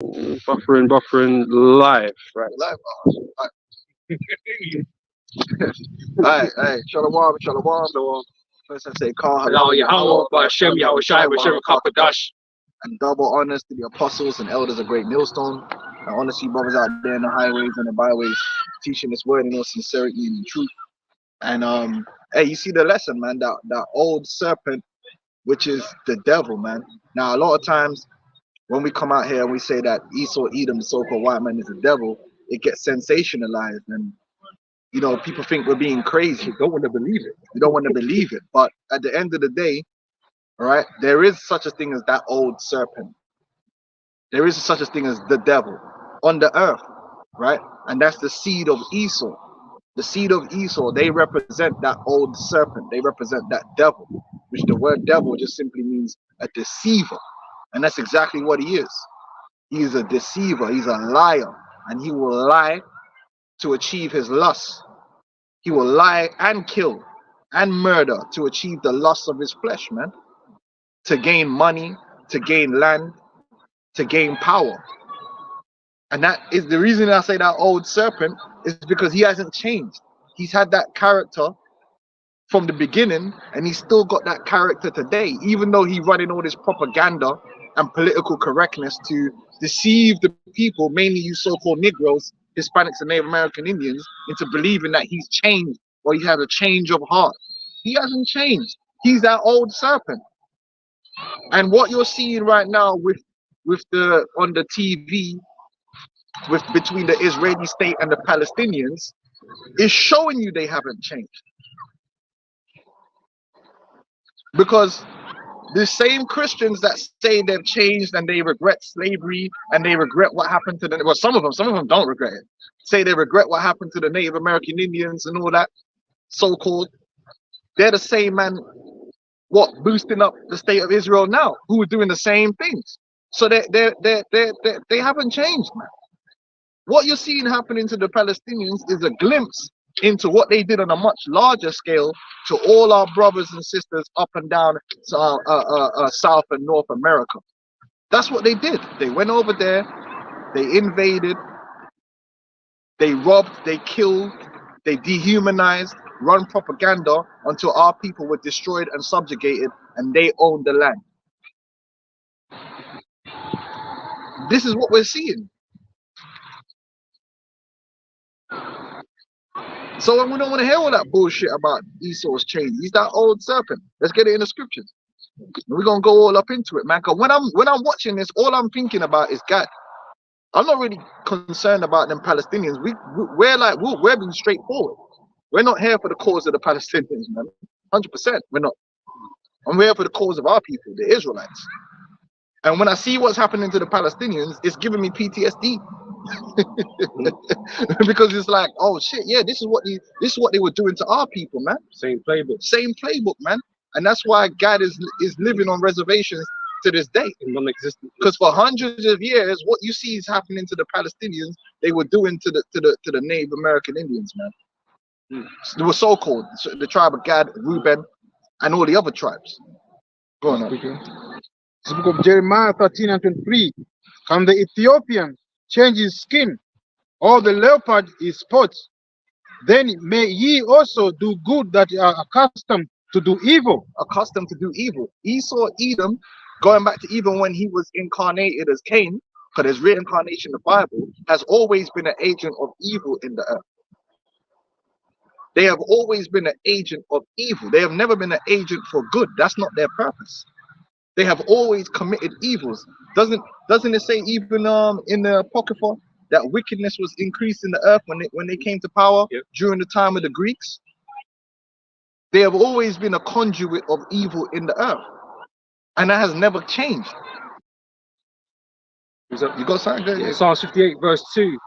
Buffering live, right? Live. Alright, alright. Shalom, shalom, though. First I say, Call Allow Halal Yahweh, Yahweh, Hashem, Shalom Yahweh Shai, Shai, Hashem, Barakatuh. Kakadash. And double honors to the apostles and elders of Great Millstone. And honor to you brothers out there in the highways and the byways, teaching this word in all sincerity and in truth. And hey, you see the lesson, man. That old serpent, which is the devil, man. Now, a lot of times when we come out here and we say that Esau, Edom, the so-called white man, is the devil, it gets sensationalized, and people think we're being crazy. You don't want to believe it. We don't want to believe it. But at the end of the day, all right, there is such a thing as that old serpent. There is such a thing as the devil on the earth, right? And that's the seed of Esau. The seed of Esau, they represent that old serpent. They represent that devil, which the word devil just simply means a deceiver. And that's exactly what he is. He is a deceiver. He's a liar. And he will lie to achieve his lust. He will lie and kill and murder to achieve the lust of his flesh, man. To gain money, to gain land, to gain power. And that is the reason I say that old serpent is because he hasn't changed. He's had that character from the beginning, and he's still got that character today, even though he's running all this propaganda and political correctness to deceive the people, mainly you so-called Negroes, Hispanics, and Native American Indians, into believing that he's changed or he has a change of heart. He hasn't changed. He's that old serpent. And what you're seeing right now with the on the TV with between the Israeli state and the Palestinians is showing you they haven't changed. Because the same Christians that say they've changed and they regret slavery and they regret what happened to them, well, some of them don't regret it, say they regret what happened to the Native American Indians and all that, so-called, they're the same man boosting up the state of Israel now, who are doing the same things. So they haven't changed, man. What you're seeing happening to the Palestinians is a glimpse into what they did on a much larger scale to all our brothers and sisters up and down South and North America. That's what they did. They went over there, they invaded, they robbed, they killed, they dehumanized, run propaganda until our people were destroyed and subjugated and they owned the land. This is what we're seeing. So we don't want to hear all that bullshit about Esau's change. He's that old serpent. Let's get it in the scriptures. We're gonna go all up into it, man. Cause when I'm watching this, all I'm thinking about is God. I'm not really concerned about them Palestinians. We're being straightforward. We're not here for the cause of the Palestinians, man. 100%. We're not. I'm here for the cause of our people, the Israelites. And when I see what's happening to the Palestinians, it's giving me PTSD. Because it's like, oh shit, yeah, this is what they were doing to our people, man. Same playbook, Man. And that's why God is living on reservations to this day. Non-existent. Because for hundreds of years, what you see is happening to the Palestinians, they were doing to the Native American Indians, man. They were so-called the tribe of Gad, Reuben, and all the other tribes. Go on. The book of Jeremiah 13 and 23. Can the Ethiopian change his skin, or the leopard his spots? Then may ye also do good that you are accustomed to do evil. Accustomed to do evil. Esau, Edom, going back to even when he was incarnated as Cain, because his reincarnation in the Bible, has always been an agent of evil in the earth. They have always been an agent of evil. They have never been an agent for good. That's not their purpose. They have always committed evils. Doesn't it say even in the Apocrypha that wickedness was increased in the earth when they came to power during the time of the Greeks? They have always been a conduit of evil in the earth, and that has never changed. You got something there? Yeah, Psalm 58 verse 2.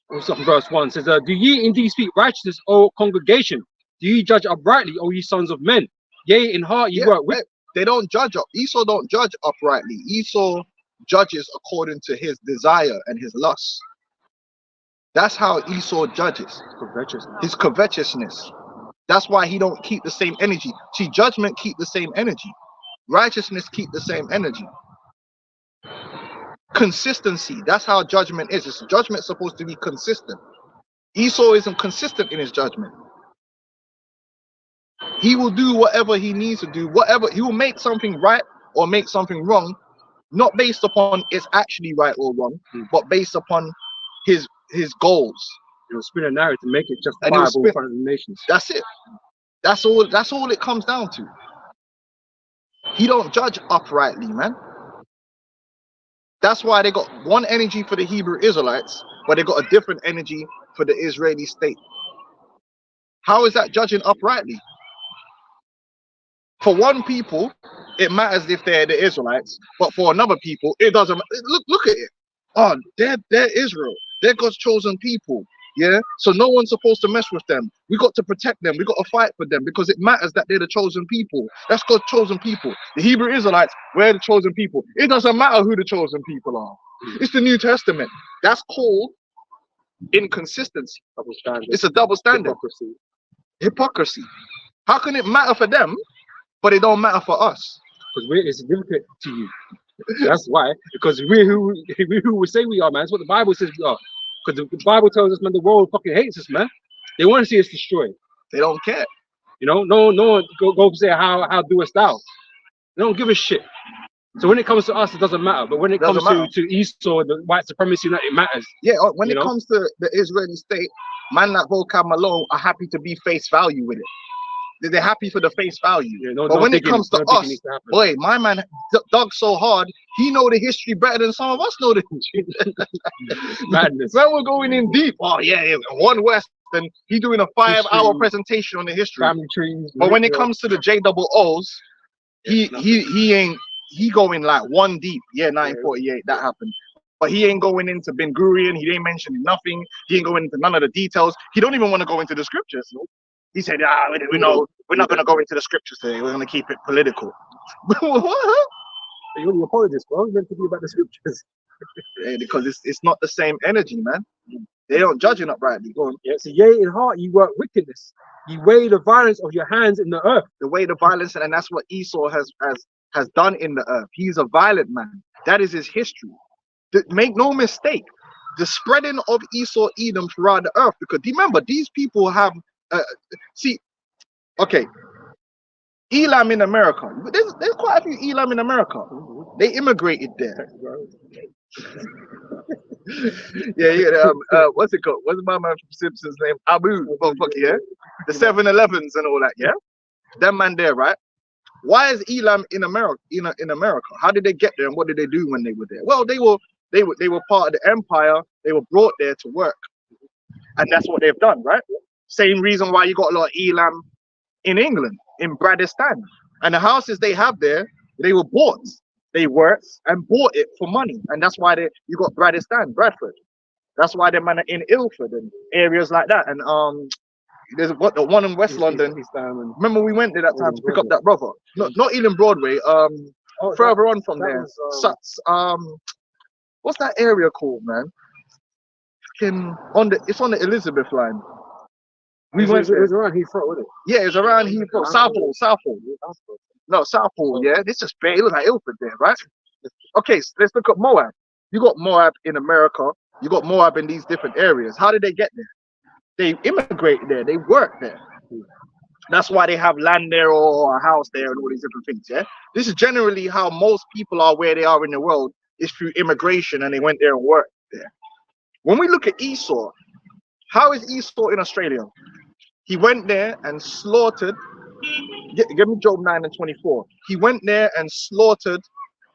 What's up in verse 1 says, do ye indeed speak righteousness, O congregation? Do ye judge uprightly, O ye sons of men? Yea, in heart ye work with. They don't judge up. Esau don't judge uprightly. Esau judges according to his desire and his lust. That's how Esau judges. His covetousness. That's why he don't keep the same energy. See, judgment keep the same energy. Righteousness keep the same energy. Consistency. That's how judgment is. It's judgment supposed to be consistent. Esau isn't consistent in his judgment. He will do whatever he needs to do. Whatever he will make something right or make something wrong, not based upon it's actually right or wrong, but based upon his goals. He'll spin a narrative to make it And he'll justifiable in front of the nations. That's it. That's all it comes down to. He don't judge uprightly, man. That's why they got one energy for the Hebrew Israelites, but they got a different energy for the Israeli state. How is that judging uprightly? For one people, it matters if they're the Israelites, but for another people, it doesn't. Look at it. Oh, they're Israel. They're God's chosen people. Yeah, so no one's supposed to mess with them. We got to protect them. We got to fight for them because it matters that they're the chosen people. That's God's chosen people. The Hebrew Israelites, we're the chosen people. It doesn't matter who the chosen people are. It's the New Testament. That's called inconsistency. Double standard. It's a double standard. Hypocrisy. How can it matter for them, but it don't matter for us? Because we're insignificant to you. That's why. Because we're who we say we are, man. That's what the Bible says we are. Because the Bible tells us, man, the world fucking hates us, man. They want to see us destroyed. They don't care. You know, no one go say how doest thou. They don't give a shit. So when it comes to us, it doesn't matter. But when it comes to Esau, the white supremacy, it matters. Yeah, when it comes to the Israeli state, man like Volkan Malone are happy to be face value with it. They're happy for the face value. Yeah, but when it comes to us, boy, my man dug so hard, he know the history better than some of us know the history. Madness. Man, we're going in deep. Oh yeah, one West, and he doing a 5-hour presentation on the history. Family trees. But when it comes to the JOOs, he going like one deep. Yeah, 1948, that happened. But he ain't going into Ben Gurion. He ain't mentioning nothing. He ain't going into none of the details. He don't even want to go into the scriptures. He said, we know we're not going to go into the scriptures today. We're going to keep it political. What? You're the apologist, bro. You're meant to be about the scriptures. Yeah, because it's not the same energy, man. They don't judge it uprightly. Go on. Yeah, so yea, in heart you work wickedness. You weigh the violence of your hands in the earth. The way the violence, and that's what Esau has done in the earth. He's a violent man. That is his history. Make no mistake. The spreading of Esau Edom throughout the earth, because remember, these people have Elam in America. There's quite a few Elam in America. They immigrated there. What's it called? What's my man from Simpsons name? Abu, yeah. The 7-Elevens and all that, yeah. Them man there, right? Why is Elam in America? In America, how did they get there, and what did they do when they were there? Well, they were part of the empire. They were brought there to work, and that's what they've done, right? Same reason why you got a lot of Elam in England, in Bradistan. And the houses they have there, they were bought. They worked and bought it for money. And that's why you got Bradistan, Bradford. That's why they're in Ilford and areas like that. And there's the one in West London. Remember we went there that time to pick up that brother. Not Ealing Broadway. Further on from there. What's that area called, man? It's on the Elizabeth line. It was around Heathrow, wasn't it? Yeah, it was around Heathrow. Southall. No, Southall, yeah. This is fair. It looks like Ilford there, right? Okay, so let's look at Moab. You got Moab in America. You got Moab in these different areas. How did they get there? They immigrated there. They worked there. That's why they have land there or a house there and all these different things, yeah? This is generally how most people are where they are in the world, is through immigration, and they went there and worked there. When we look at Esau, how is Esau in Australia? He went there and slaughtered. Give me Job 9:24. He went there and slaughtered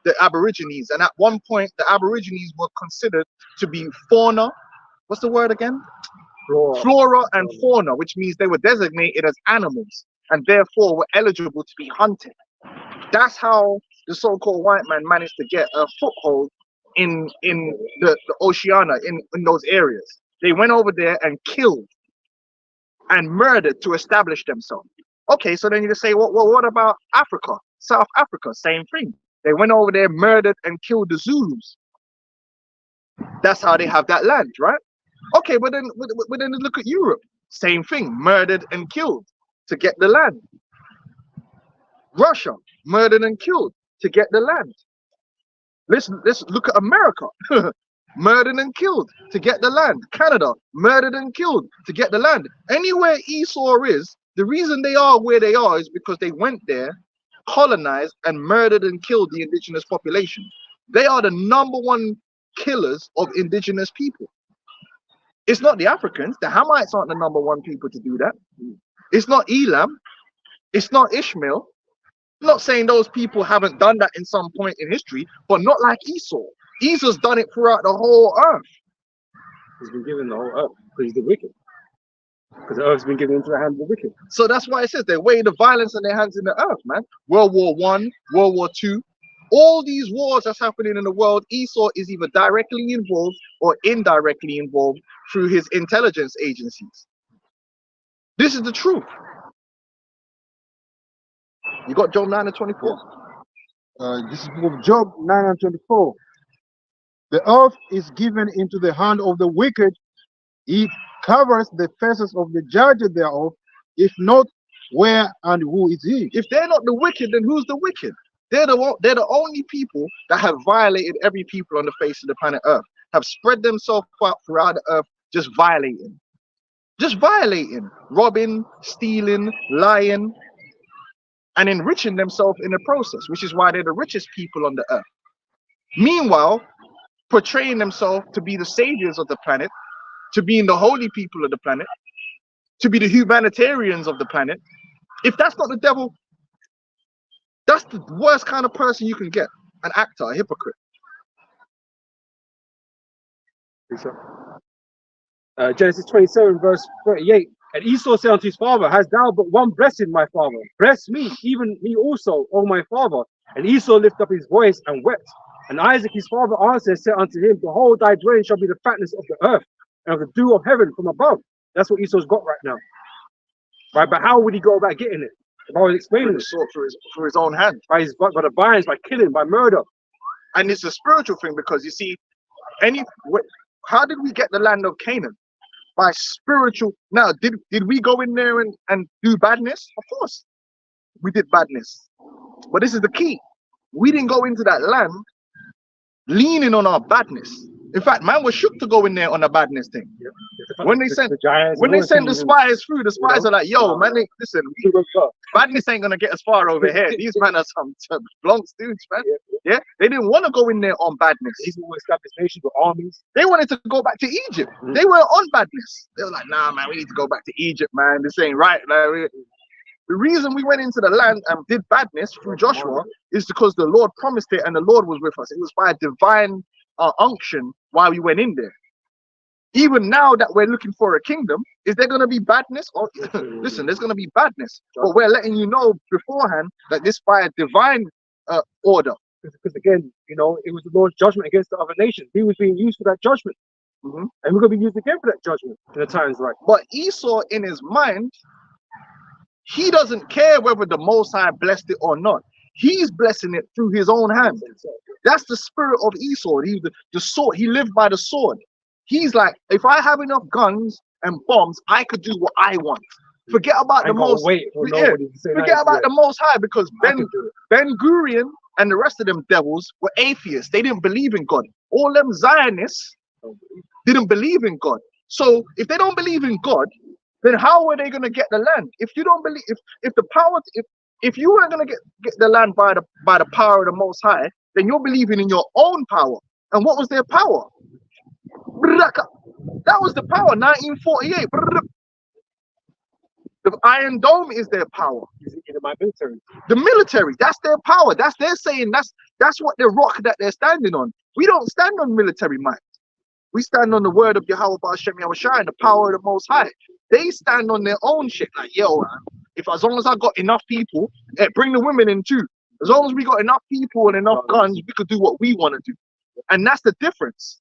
the Aborigines, and at one point, the Aborigines were considered to be fauna. What's the word again? Flora and fauna, which means they were designated as animals and therefore were eligible to be hunted. That's how the so-called white man managed to get a foothold in the Oceania, in those areas. They went over there and killed and murdered to establish themselves. Okay, so then you just say, well, what about Africa? South Africa, same thing. They went over there, murdered and killed the Zulus. That's how they have that land, right? Okay, but then look at Europe. Same thing, murdered and killed to get the land. Russia, murdered and killed to get the land. Let's look at America. Murdered and killed to get the land. Canada, murdered and killed to get the land. Anywhere Esau is, the reason they are where they are is because they went there, colonized, and murdered and killed the indigenous population. They are the #1 killers of indigenous people. It's not the Africans. The Hamites aren't the #1 people to do that. It's not Elam. It's not Ishmael. I'm not saying those people haven't done that in some point in history, but not like Esau. Esau's done it throughout the whole earth. He's been given the whole earth because he's the wicked. Because the earth's been given into the hands of the wicked. So that's why it says they weigh the violence in their hands in the earth, man. World War I, World War II, all these wars that's happening in the world, Esau is either directly involved or indirectly involved through his intelligence agencies. This is the truth. You got Job 9:24. This is book of Job 9:24. The earth is given into the hand of the wicked. It covers the faces of the judges thereof. If not, where and who is he? If they're not the wicked, then who's the wicked? They're the only people that have violated every people on the face of the planet Earth, have spread themselves out throughout the earth, just violating, robbing, stealing, lying, and enriching themselves in the process, which is why they're the richest people on the earth. Meanwhile, portraying themselves to be the saviors of the planet, to being the holy people of the planet, to be the humanitarians of the planet. If that's not the devil, that's the worst kind of person you can get. An actor, a hypocrite. Genesis 27, verse 38. And Esau said unto his father, Hast thou but one blessing, my father? Bless me, even me also, O my father. And Esau lifted up his voice and wept. And Isaac his father answered and said unto him, Behold, thy dwelling shall be the fatness of the earth, and of the dew of heaven from above. That's what Esau's got right now. Right, but how would he go about getting it? If I was explaining it. For his own hand. By the binds, by killing, by murder. And it's a spiritual thing, because you see, how did we get the land of Canaan? By spiritual. Now, did we go in there and do badness? Of course, we did badness. But this is the key. We didn't go into that land leaning on our badness. In fact, man was shook to go in there on a badness thing. Yeah. When they send the spies through, the spies are like, yo, man, listen, badness ain't gonna get us far over here. These men are some long dudes, man. Yeah, they didn't want to go in there on badness. These were established nations with armies. They wanted to go back to Egypt. They were on badness. They were like, nah, man, we need to go back to Egypt, man. This ain't right. Like, the reason we went into the land and did badness through Joshua is because the Lord promised it and the Lord was with us. It was by divine unction why we went in there. Even now that we're looking for a kingdom, is there going to be badness? Oh, listen, there's going to be badness, but we're letting you know beforehand that this by a divine order. Because again, you know, it was the Lord's judgment against the other nations. He was being used for that judgment, and we're going to be used again for that judgment in the times right. But Esau, in his mind, he doesn't care whether the Most High blessed it or not. He's blessing it through his own hands. That's the spirit of Esau. The sword. He lived by the sword. He's like, if I have enough guns and bombs, I could do what I want. Forget about the Most. Forget about the Most High, because Ben Gurion and the rest of them devils were atheists. They didn't believe in God. All them Zionists didn't believe in God. So if they don't believe in God, then how are they going to get the land? If you don't believe, if you weren't going to get the land by the power of the Most High, then you're believing in your own power. And what was their power? That was the power. 1948. The Iron Dome is their power. The military. That's their power. They're saying that's what the rock that they're standing on. We don't stand on military might. We stand on the word of Yahweh Ba'ashem Yahushua, the power of the Most High. They stand on their own shit. Like, yo, as long as I got enough people, bring the women in too. As long as we got enough people and enough guns, we could do what we want to do. And that's the difference.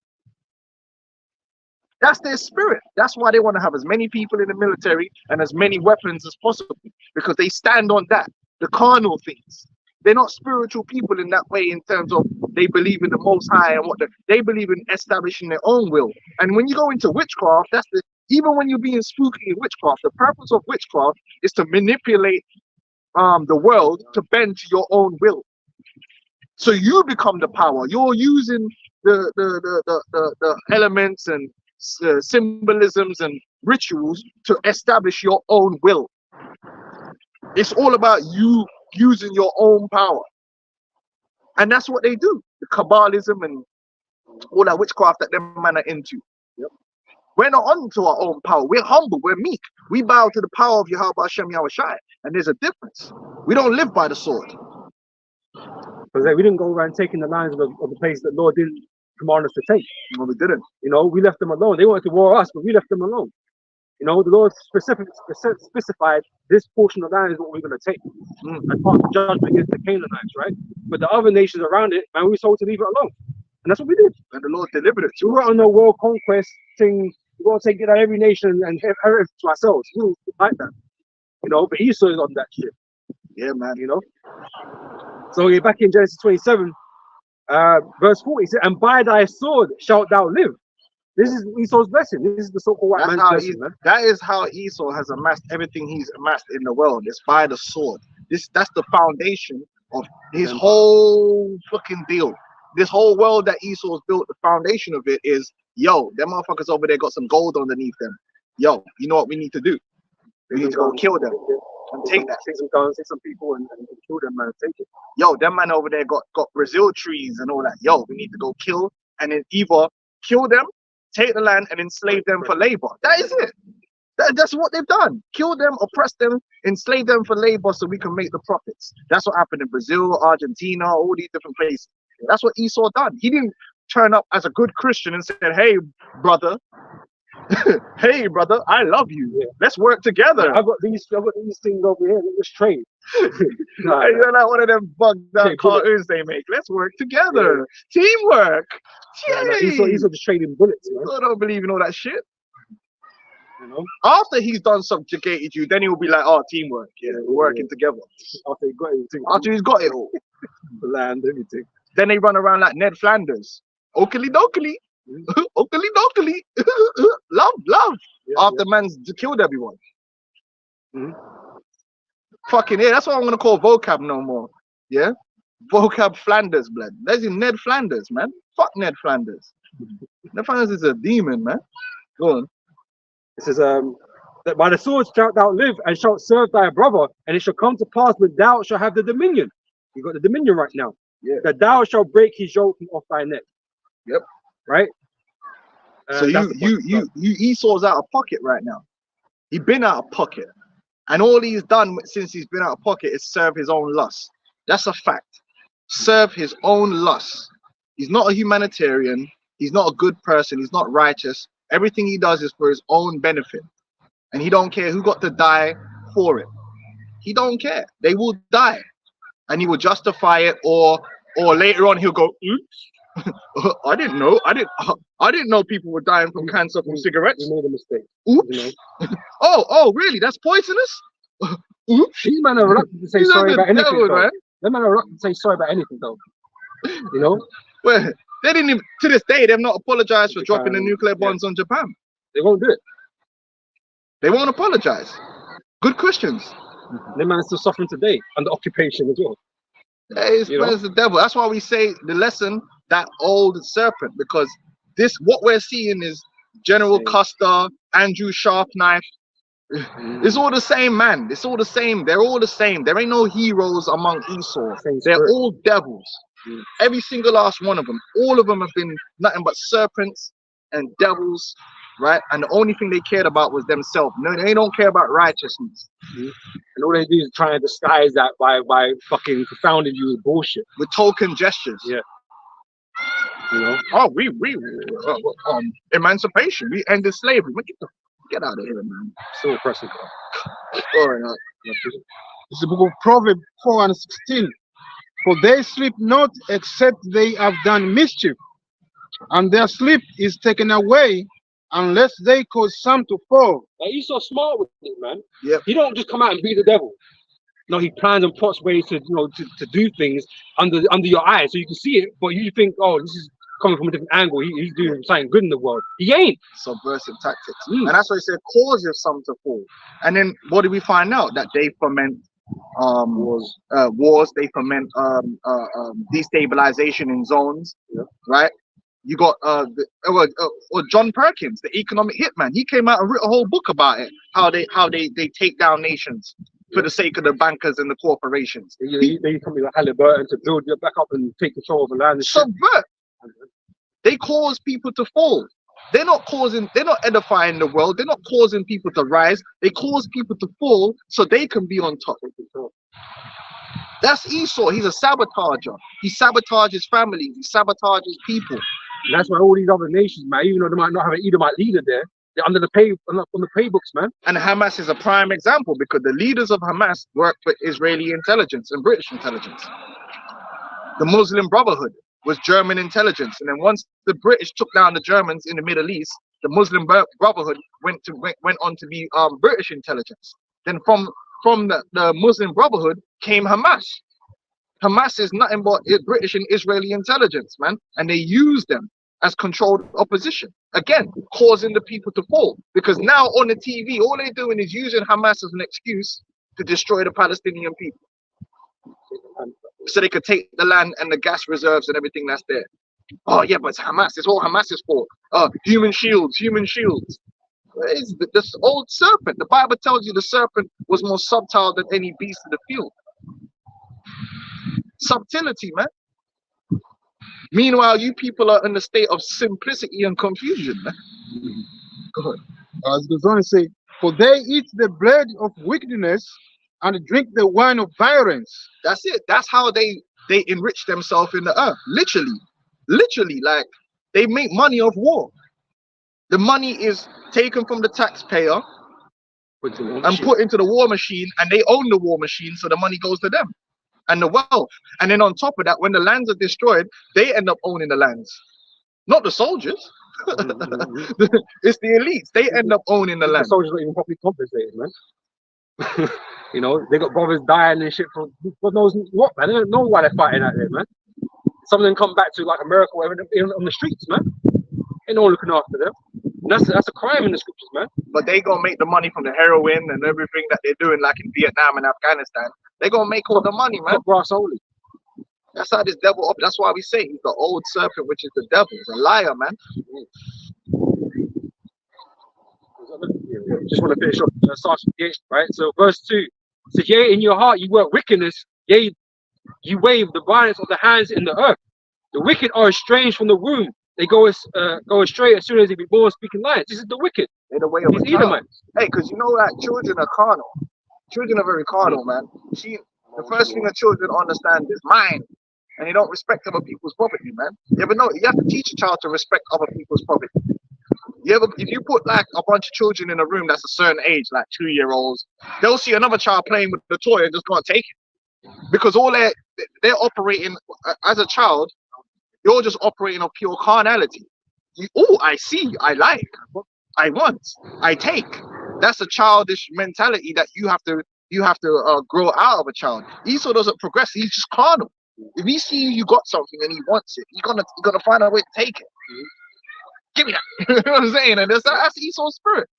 That's their spirit. That's why they want to have as many people in the military and as many weapons as possible, because they stand on that, the carnal things. They're not spiritual people in that way, in terms of they believe in the Most High and they believe in establishing their own will. And when you go into witchcraft, even when you're being spooky in witchcraft, the purpose of witchcraft is to manipulate the world to bend to your own will. So you become the power. You're using the elements and symbolisms and rituals to establish your own will. It's all about you using your own power. And that's what they do. The Kabbalism and all that witchcraft that them man are into. Yep. We're not onto our own power. We're humble. We're meek. We bow to the power of Yahweh Hashem Yahweh Shai. And there's a difference. We don't live by the sword. Because we didn't go around taking the lands of the place that Lord didn't command us to take. No, we didn't. You know, we left them alone. They wanted to war us, but we left them alone. You know, the Lord specified this portion of land is what we're going to take. As part of the judgment against the Canaanites, right? But the other nations around it, man, we were told to leave it alone. And that's what we did. And the Lord delivered it We were on the world conquest thing. We want to take it out every nation and have it to ourselves. We don't like that. You know, but Esau is on that shit. Yeah, man. You know? So we're back in Genesis 27, verse 40. He said, and by thy sword shalt thou live. This is Esau's blessing. This is the so-called white man's blessing, man. That is how Esau has amassed everything he's amassed in the world. It's by the sword. That's the foundation of his whole fucking deal. This whole world that Esau's built, the foundation of it is, yo, them motherfuckers over there got some gold underneath them. Yo, you know what we need to do? We need to go kill them and take that. Take some guns, take some people and kill them, man. Take it. Yo, them man over there got Brazil trees and all that. Yo, we need to go kill and then either kill them, take the land and enslave them for labor. That is it. That's what they've done. Kill them, oppress them, enslave them for labor so we can make the profits. That's what happened in Brazil, Argentina, all these different places. That's what Esau done. He didn't turn up as a good Christian and said, hey, brother, hey, brother, I love you. Yeah. Let's work together. I've got these things over here. Let's trade. Nah. You're like one of them bugged out cartoons they make. Let's work together. Yeah. Teamwork. Esau just trading bullets. Man. I don't believe in all that shit. You know? After he's done subjugated you, then he will be like, oh, teamwork. Yeah, we're working together. After he got everything. After he's got it all. The land, everything. Then they run around like Ned Flanders. Oakley dokely. Oakley dokely. Love. Yeah, after man's killed everyone. Fucking yeah, that's what I'm gonna call vocab no more. Yeah? Vocab Flanders, blood. That's in Ned Flanders, man. Fuck Ned Flanders. Ned Flanders is a demon, man. Go on. It says, that by the sword shalt thou live and shalt serve thy brother, and it shall come to pass when thou shalt have the dominion. You got the dominion right now. Yeah. That thou shalt break his yoke from off thy neck. Yep. Right? So you Esau's out of pocket right now. He's been out of pocket. And all he's done since he's been out of pocket is serve his own lust. That's a fact. Serve his own lust. He's not a humanitarian. He's not a good person. He's not righteous. Everything he does is for his own benefit. And he don't care who got to die for it. He don't care. They will die. And he will justify it, or later on he'll go, oops, I didn't know. I didn't know people were dying from cancer from cigarettes. You made a mistake. Oops. You know? Oh, really? That's poisonous? Oops. These men are reluctant to say sorry about anything, though. Them men are reluctant to say sorry about anything, though. You know? Well, they didn't even, to this day, they've not apologized for dropping the nuclear bombs on Japan. They won't do it. They won't apologize. Good Christians. Them men are still suffering today under occupation as well. It's the devil. That's why we say the lesson, that old serpent, because this, what we're seeing is General Custer, Andrew Sharpknife. It's all the same, man. It's all the same. They're all the same. There ain't no heroes among Esau. They're all devils. Every single last one of them. All of them have been nothing but serpents and devils, right? And the only thing they cared about was themselves. No, they don't care about righteousness. And all they do is try and disguise that by fucking confounding you with bullshit. With token gestures. Yeah. You know? Oh, we emancipation. We ended slavery. Get out of here, man. So oppressive. All right. It's the book of Proverbs 4:16. For they sleep not except they have done mischief, and their sleep is taken away unless they cause some to fall. Like, he's so smart with it, man. Yeah. He don't just come out and be the devil. No, he plans and plots ways to, you know, to do things under your eyes, so you can see it, but you think, oh, this is coming from a different angle. He's doing something good in the world. He ain't. Subversive tactics. And that's why he said causes some to fall. And then what did we find out? That they foment Wars. wars. They foment destabilization in zones, Yeah. right? You got John Perkins, the economic hitman. He came out and wrote a whole book about it. How they take down nations for the sake of the bankers and the corporations. They use something like Halliburton to build you back up and take control of the land and shit. Subvert. They cause people to fall. They're not edifying the world. They're not causing people to rise. They cause people to fall so they can be on top. That's Esau. He's a sabotager. He sabotages families. He sabotages people. And that's why all these other nations, man, even though they might not have an Edomite leader there, they're under the on the playbooks, man. And Hamas is a prime example because the leaders of Hamas work for Israeli intelligence and British intelligence. The Muslim Brotherhood was German intelligence, and then once the British took down the Germans in the Middle East, the Muslim Brotherhood went on to be British intelligence. Then from the Muslim Brotherhood came Hamas. Hamas is nothing but British and Israeli intelligence, man, and they use them as controlled opposition. Again, causing the people to fall, because now on the TV, all they're doing is using Hamas as an excuse to destroy the Palestinian people, so they could take the land and the gas reserves and everything that's there. Oh yeah, but it's Hamas. It's all Hamas's fault. Human shields, human shields. It's this old serpent. The Bible tells you the serpent was more subtle than any beast of the field. Subtlety, man. Meanwhile, you people are in a state of simplicity and confusion, man. Go ahead. As goes on to say, for they eat the bread of wickedness and drink the wine of violence. That's it. That's how they enrich themselves in the earth. Literally, like they make money off war. The money is taken from the taxpayer and put into the war machine, and they own the war machine, so the money goes to them and the wealth. And then on top of that, when the lands are destroyed, they end up owning the lands, not the soldiers. It's the elites. They end up owning the land. The soldiers not even properly compensated, man. You know, they got brothers dying and shit from God knows what, man. They don't know why they're fighting out there, man. Some of them come back to like America or even on the streets, man. Ain't no one looking after them. And that's a crime in the scriptures, man. But they gonna make the money from the heroin and everything that they're doing, like in Vietnam and Afghanistan. They gonna make all the money, man. Brass only. That's how this devil. That's why we say he's the old serpent, which is the devil. He's a liar, man. Just want to finish off Psalm 58, right? So verse 2 says, yea, in your heart you work wickedness, yea, you wave the violence of the hands in the earth. The wicked are estranged from the womb. They go astray as soon as they be born, speaking lies. This is the wicked. They're the way of These a child. Edomites. Hey, because you know that children are carnal. Children are very carnal, man. The first thing that children understand is mine, and they don't respect other people's property, man. You ever know? You have to teach a child to respect other people's property. If you put like a bunch of children in a room that's a certain age, like 2-year-olds, they'll see another child playing with the toy and just can't take it, because all they're operating as a child. You're just operating on pure carnality. I see, I like, I want, I take. That's a childish mentality that you have to grow out of a child. Esau doesn't progress. He's just carnal. If he sees you got something and he wants it, he's gonna find a way to take it. Give me that. You know what I'm saying? And that's Esau's spirit.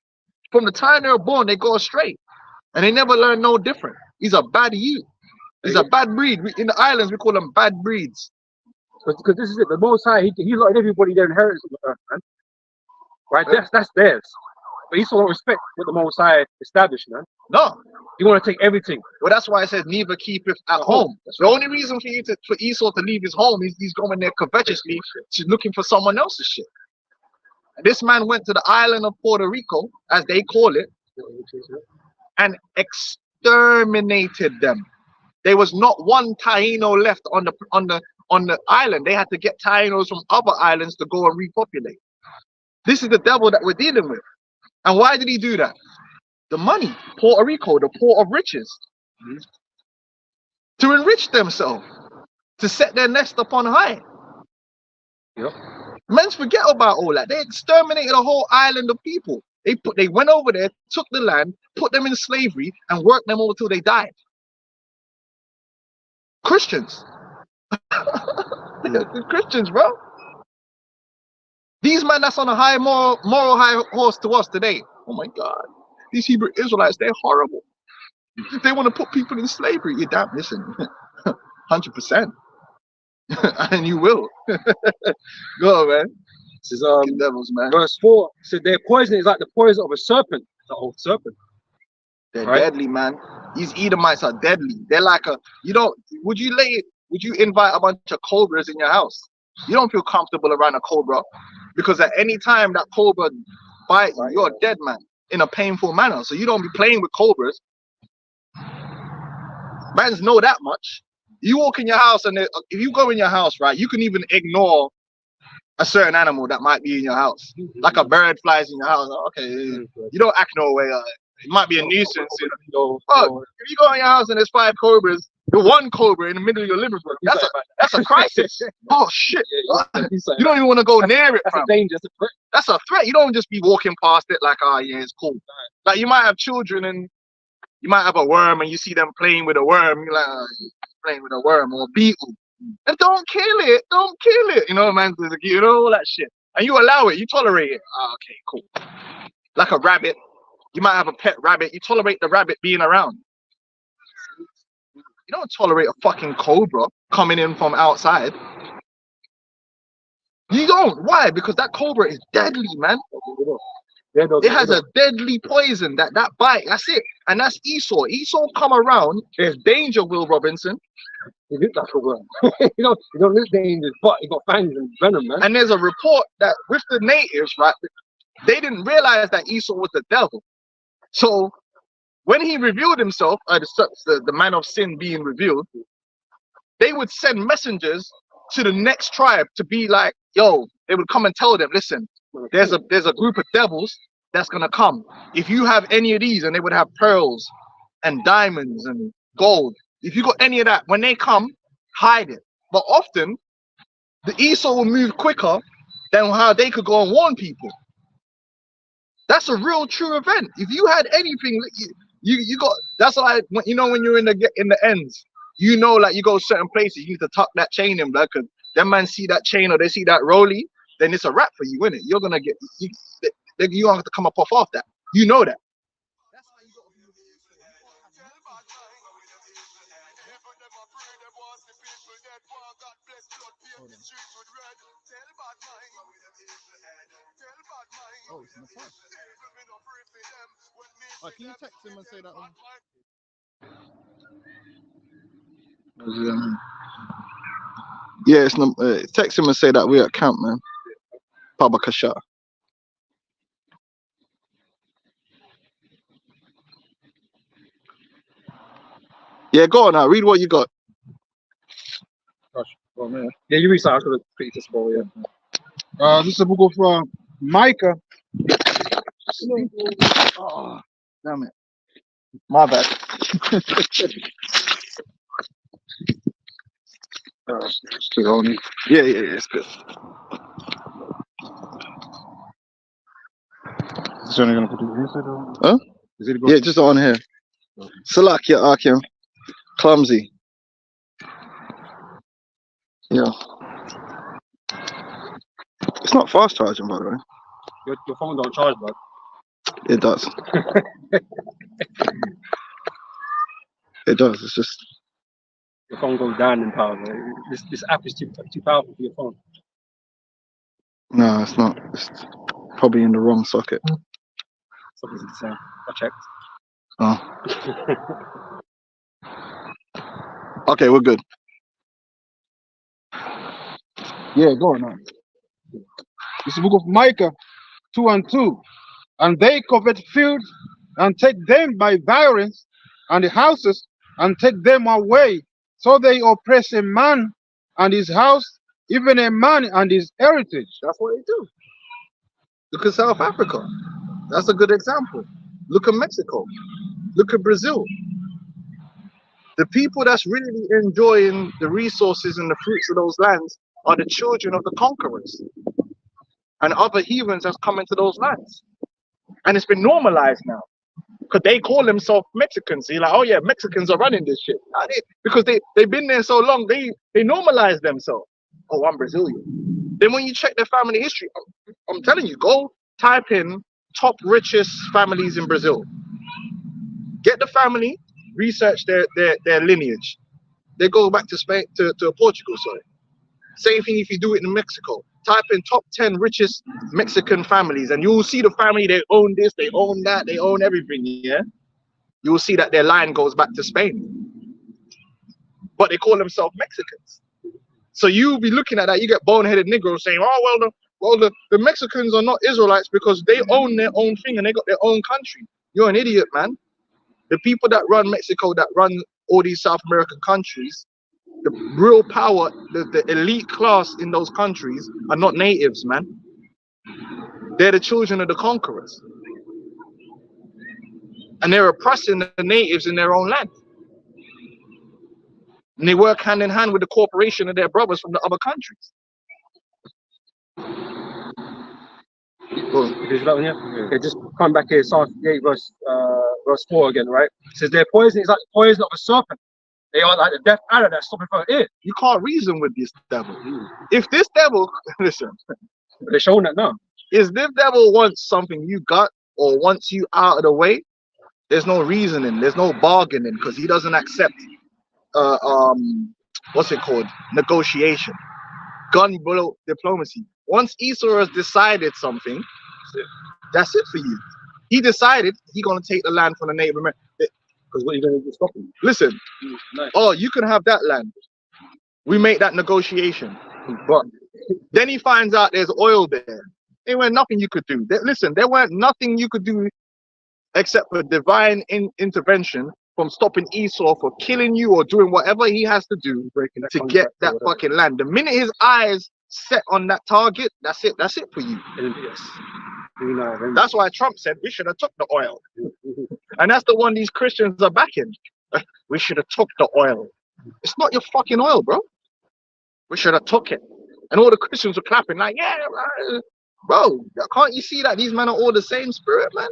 From the time they're born, they go astray, and they never learn no different. He's a bad youth. He's a bad breed. In the islands, we call them bad breeds. Because this is it. The Most High, he allotted everybody their inheritance on the earth, man. Right? That's theirs. But Esau don't respect what the Most High established, man. No. You want to take everything. Well, that's why it says neither keepeth at home. The only reason for Esau to leave his home is he's going there covetously, looking for someone else's shit. And this man went to the island of Puerto Rico, as they call it, and exterminated them. There was not one Taino left on the island. They had to get Tainos from other islands to go and repopulate. This is the devil that we're dealing with. And why did he do that? The money. Puerto Rico, the port of riches. To enrich themselves. To set their nest upon high. Yep. Men forget about all that. They exterminated a whole island of people. They went over there, took the land, put them in slavery, and worked them over till they died. Christians. Christians, bro. These men that's on a high moral high horse to us today. Oh my God. These Hebrew Israelites, they're horrible. They want to put people in slavery. You damn, listen, 100%, and you will. Go on, man. This is Fucking devils, man. verse 4. So their poison is like the poison of a serpent, the old serpent. They're Right. deadly, man. These Edomites are deadly. They're like a, you don't, would you invite a bunch of cobras in your house? You don't feel comfortable around a cobra, because at any time that cobra bites you, you're dead, man, in a painful manner. So you don't be playing with cobras. Mans know that much. You walk in your house, and if you go in your house, right, you can even ignore a certain animal that might be in your house. Like a bird flies in your house. Okay, you don't act no way. It might be a nuisance. Oh, if you go in your house and there's 5 cobras, the one cobra in the middle of your living room, that's a crisis. Oh shit! You don't even want to go near it. That's a danger. That's a threat. That's a threat. You don't just be walking past it like, oh yeah, it's cool. Like you might have children and you might have a worm and you see them playing with a worm. You're like, oh, playing with a worm or a beetle. And don't kill it. Don't kill it. You know, man, you know, all that shit. And you allow it. You tolerate it. Oh, okay, cool. Like a rabbit. You might have a pet rabbit. You tolerate the rabbit being around. You don't tolerate a fucking cobra coming in from outside. You don't. Why? Because that cobra is deadly, man. It has a deadly poison. That bite. That's it. And that's Esau. Esau come around. There's danger, Will Robinson. He looked like a worm. you don't look dangerous, but he got fangs and venom, man. And there's a report that with the natives, right, they didn't realize that Esau was the devil. So when he revealed himself, the man of sin being revealed, they would send messengers to the next tribe to be like, yo, they would come and tell them, listen, there's a group of devils that's gonna come. If you have any of these, and they would have pearls and diamonds and gold. If you got any of that, when they come, hide it. But often, the Esau will move quicker than how they could go and warn people. That's a real true event. If you had anything, you got. That's like, you know, when you're in the ends, you know, like you go certain places, you need to tuck that chain in, blood, because them man see that chain or they see that rollie, then it's a wrap for you, innit? You're gonna get, you gonna have to come up off that. You know that. Oh, it's in the past. Oh, can you text him and say that one? Yeah, it's not. Text him and say that we're at camp, man. Baba Kasha. Yeah, go on now. Read what you got. Gosh, oh man. Yeah, you read something. I was pretty disappointed. Yeah. This is the book of Micah. Oh, damn it. My bad. Yeah, it's good. Is he only gonna put it inside or? Huh? Is it Yeah, just on here. Salakia Akim. Clumsy. Yeah. It's not fast charging, by the way. Your phone don't charge, bro. It does. It does. It's just. Your phone goes down in power, bro. This app is too powerful for your phone. No, it's not. It's probably in the wrong socket. Something's the same. I checked. Oh. Okay, we're good. Yeah, go on now. This is the book of Micah 2:2. And they covet fields and take them by violence, and the houses and take them away. So they oppress a man and his house, even a man and his heritage. That's what they do. Look at South Africa. That's a good example. Look at Mexico. Look at Brazil. The people that's really enjoying the resources and the fruits of those lands are the children of the conquerors and other heathens that's come into those lands. And it's been normalized now because they call themselves Mexicans. So you're like, oh yeah, Mexicans are running this shit. Because they've been there so long, they normalize themselves. Oh, I'm Brazilian. Then when you check their family history, I'm telling you, go type in top richest families in Brazil. Get the family, research their lineage. They go back to Spain, to Portugal, sorry. Same thing if you do it in Mexico. Type in top 10 richest Mexican families and you will see the family, they own this, they own that, they own everything, yeah? You will see that their line goes back to Spain. But they call themselves Mexicans. So you'll be looking at that, you get boneheaded Negroes saying, oh, the Mexicans are not Israelites because they own their own thing and they got their own country. You're an idiot, man. The people that run Mexico, that run all these South American countries, the real power, the elite class in those countries are not natives, man. They're the children of the conquerors. And they're oppressing the natives in their own land. And they work hand in hand with the corporation of their brothers from the other countries. Okay, just come back here, Psalm 58, verse 4 again, right? It says their poison is like the poison of a serpent. They are like the death arrow that's stopping for it. You can't reason with this devil. If this devil, listen, they're showing that now. If this devil wants something you got or wants you out of the way, there's no reasoning, there's no bargaining, because he doesn't accept what's it called? Negotiation. Gun blow diplomacy. Once Esau has decided something, that's it for you. He decided he's gonna take the land from the Native American. Because what are you gonna do? Stop him? Listen, Nice. oh, you can have that land. We make that negotiation. But Then he finds out there's oil there. There weren't nothing you could do. Listen, there weren't nothing you could do except for divine intervention from stopping Esau for killing you or doing whatever he has to do to get that fucking land. The minute his eyes set on that target, that's it. That's it for you. yes. That's why Trump said we should have took the oil. And that's the one these Christians are backing. We should have took the oil. It's not your fucking oil, bro. We should have took it. And all the Christians were clapping like, yeah, bro, can't you see that these men are all the same spirit, man?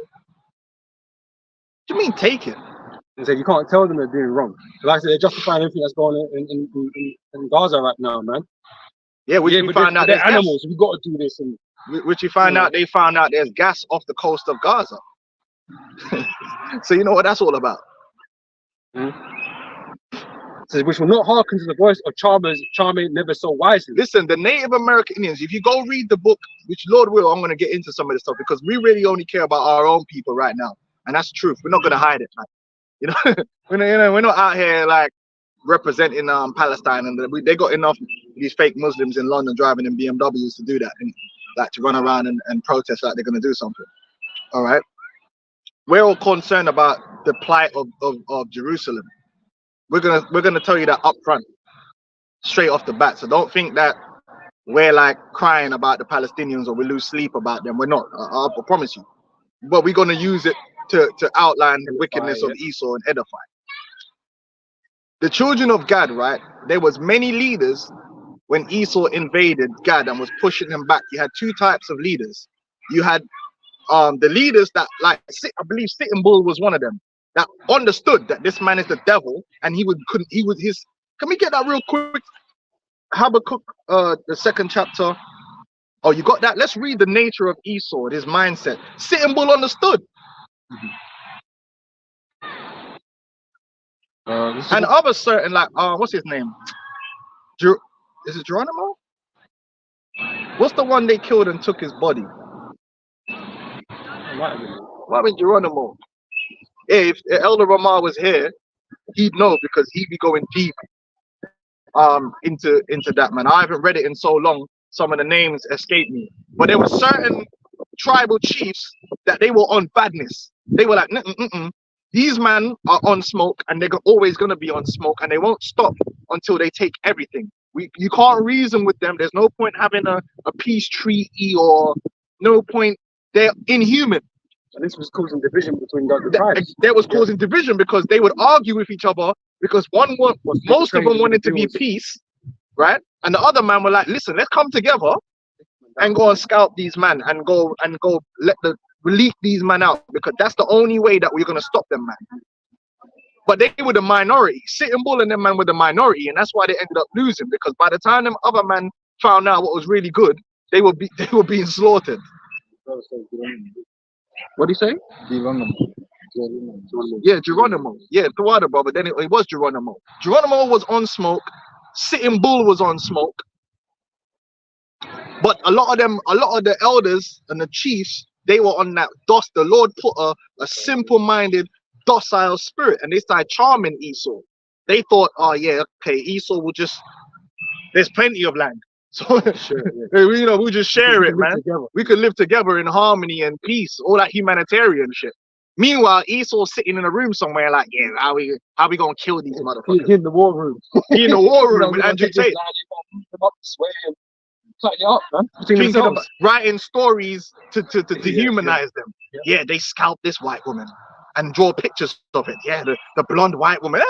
What do you mean take it? He said you can't tell them they're doing wrong. Like I said, they're justifying everything that's going on in Gaza right now, man. Yeah, we found out they're animals. We've got to do this. And which you find out, they found out there's gas off the coast of Gaza. So you know what that's all about. So which will not hearken to the voice of charming never so wisely. Listen, the Native American Indians, if you go read the book, which Lord will, I'm going to get into some of this stuff because we really only care about our own people right now. And that's the truth. We're not going to hide it, man. You know, we're not out here like representing Palestine, and they got enough these fake Muslims in London driving in BMWs to do that, and like to run around and protest like they're going to do something. All right, we're all concerned about the plight of Jerusalem. We're gonna tell you that up front, straight off the bat. So don't think that we're like crying about the Palestinians or we lose sleep about them. We're not. I promise you. But we're gonna use it to outline the wickedness of Esau and edify. The children of Gad, right? There was many leaders when Esau invaded Gad and was pushing him back. You had two types of leaders. You had the leaders that, like, I believe Sitting Bull was one of them, that understood that this man is the devil, and can we get that real quick? Habakkuk, the 2nd chapter. Oh, you got that? Let's read the nature of Esau and his mindset. Sitting Bull understood. And other certain, like, what's his name? Is it Geronimo? What's the one they killed and took his body? Might be Geronimo. If Elder Ramah was here, he'd know because he'd be going deep into that, man. I haven't read it in so long. Some of the names escape me, but there were certain tribal chiefs that they were on badness. They were like, these men are on smoke, and they're always gonna be on smoke, and they won't stop until they take everything. You can't reason with them. There's no point having a peace treaty, or no point. They're inhuman. And this was causing division between the tribes. That was causing division because they would argue with each other because most of them wanted to be peace, right? And the other man were like, listen, let's come together and go and scalp these men and go release these men out, because that's the only way that we're gonna stop them, man. But they were the minority. Sitting Bull and them man were the minority, and that's why they ended up losing, because by the time them other men found out what was really good, they were being slaughtered. What do you say? Yeah, Geronimo. Yeah, the water brother. Then it was Geronimo. Geronimo was on smoke. Sitting Bull was on smoke. But a lot of the elders and the chiefs, they were on that DOS. The Lord put a simple-minded, docile spirit, and they started charming Esau. They thought, oh yeah, okay, Esau will just, there's plenty of land. So we'll just share it, man. We could live together in harmony and peace, all that humanitarian shit. Meanwhile, Esau's sitting in a room somewhere like, yeah, how we gonna kill these motherfuckers? In the war room. In the war room with Andrew Tate. Thinking of writing stories to dehumanize them. Yeah, they scalped this white woman and draw pictures of it. Yeah, the blonde white woman.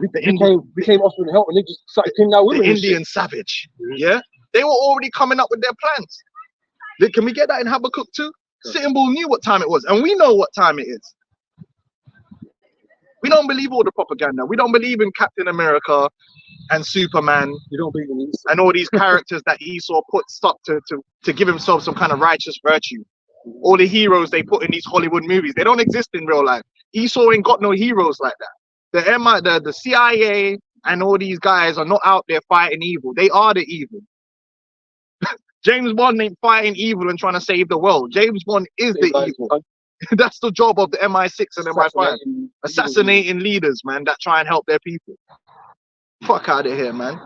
We came off with help and they just started killing out women. The Indian savage. Yeah, they were already coming up with their plans. Can we get that in Habakkuk 2? Sitting Bull knew what time it was, and we know what time it is. We don't believe all the propaganda. We don't believe in Captain America and Superman. You don't believe in Esau. And all these characters that Esau puts up to give himself some kind of righteous virtue. All the heroes they put in these Hollywood movies, they don't exist in real life. Esau ain't got no heroes like that. The CIA and all these guys are not out there fighting evil. They are the evil. James Bond ain't fighting evil and trying to save the world. James Bond is the evil. That's the job of the MI6 and MI5. Assassinating leaders, man, that try and help their people. Fuck out of here, man.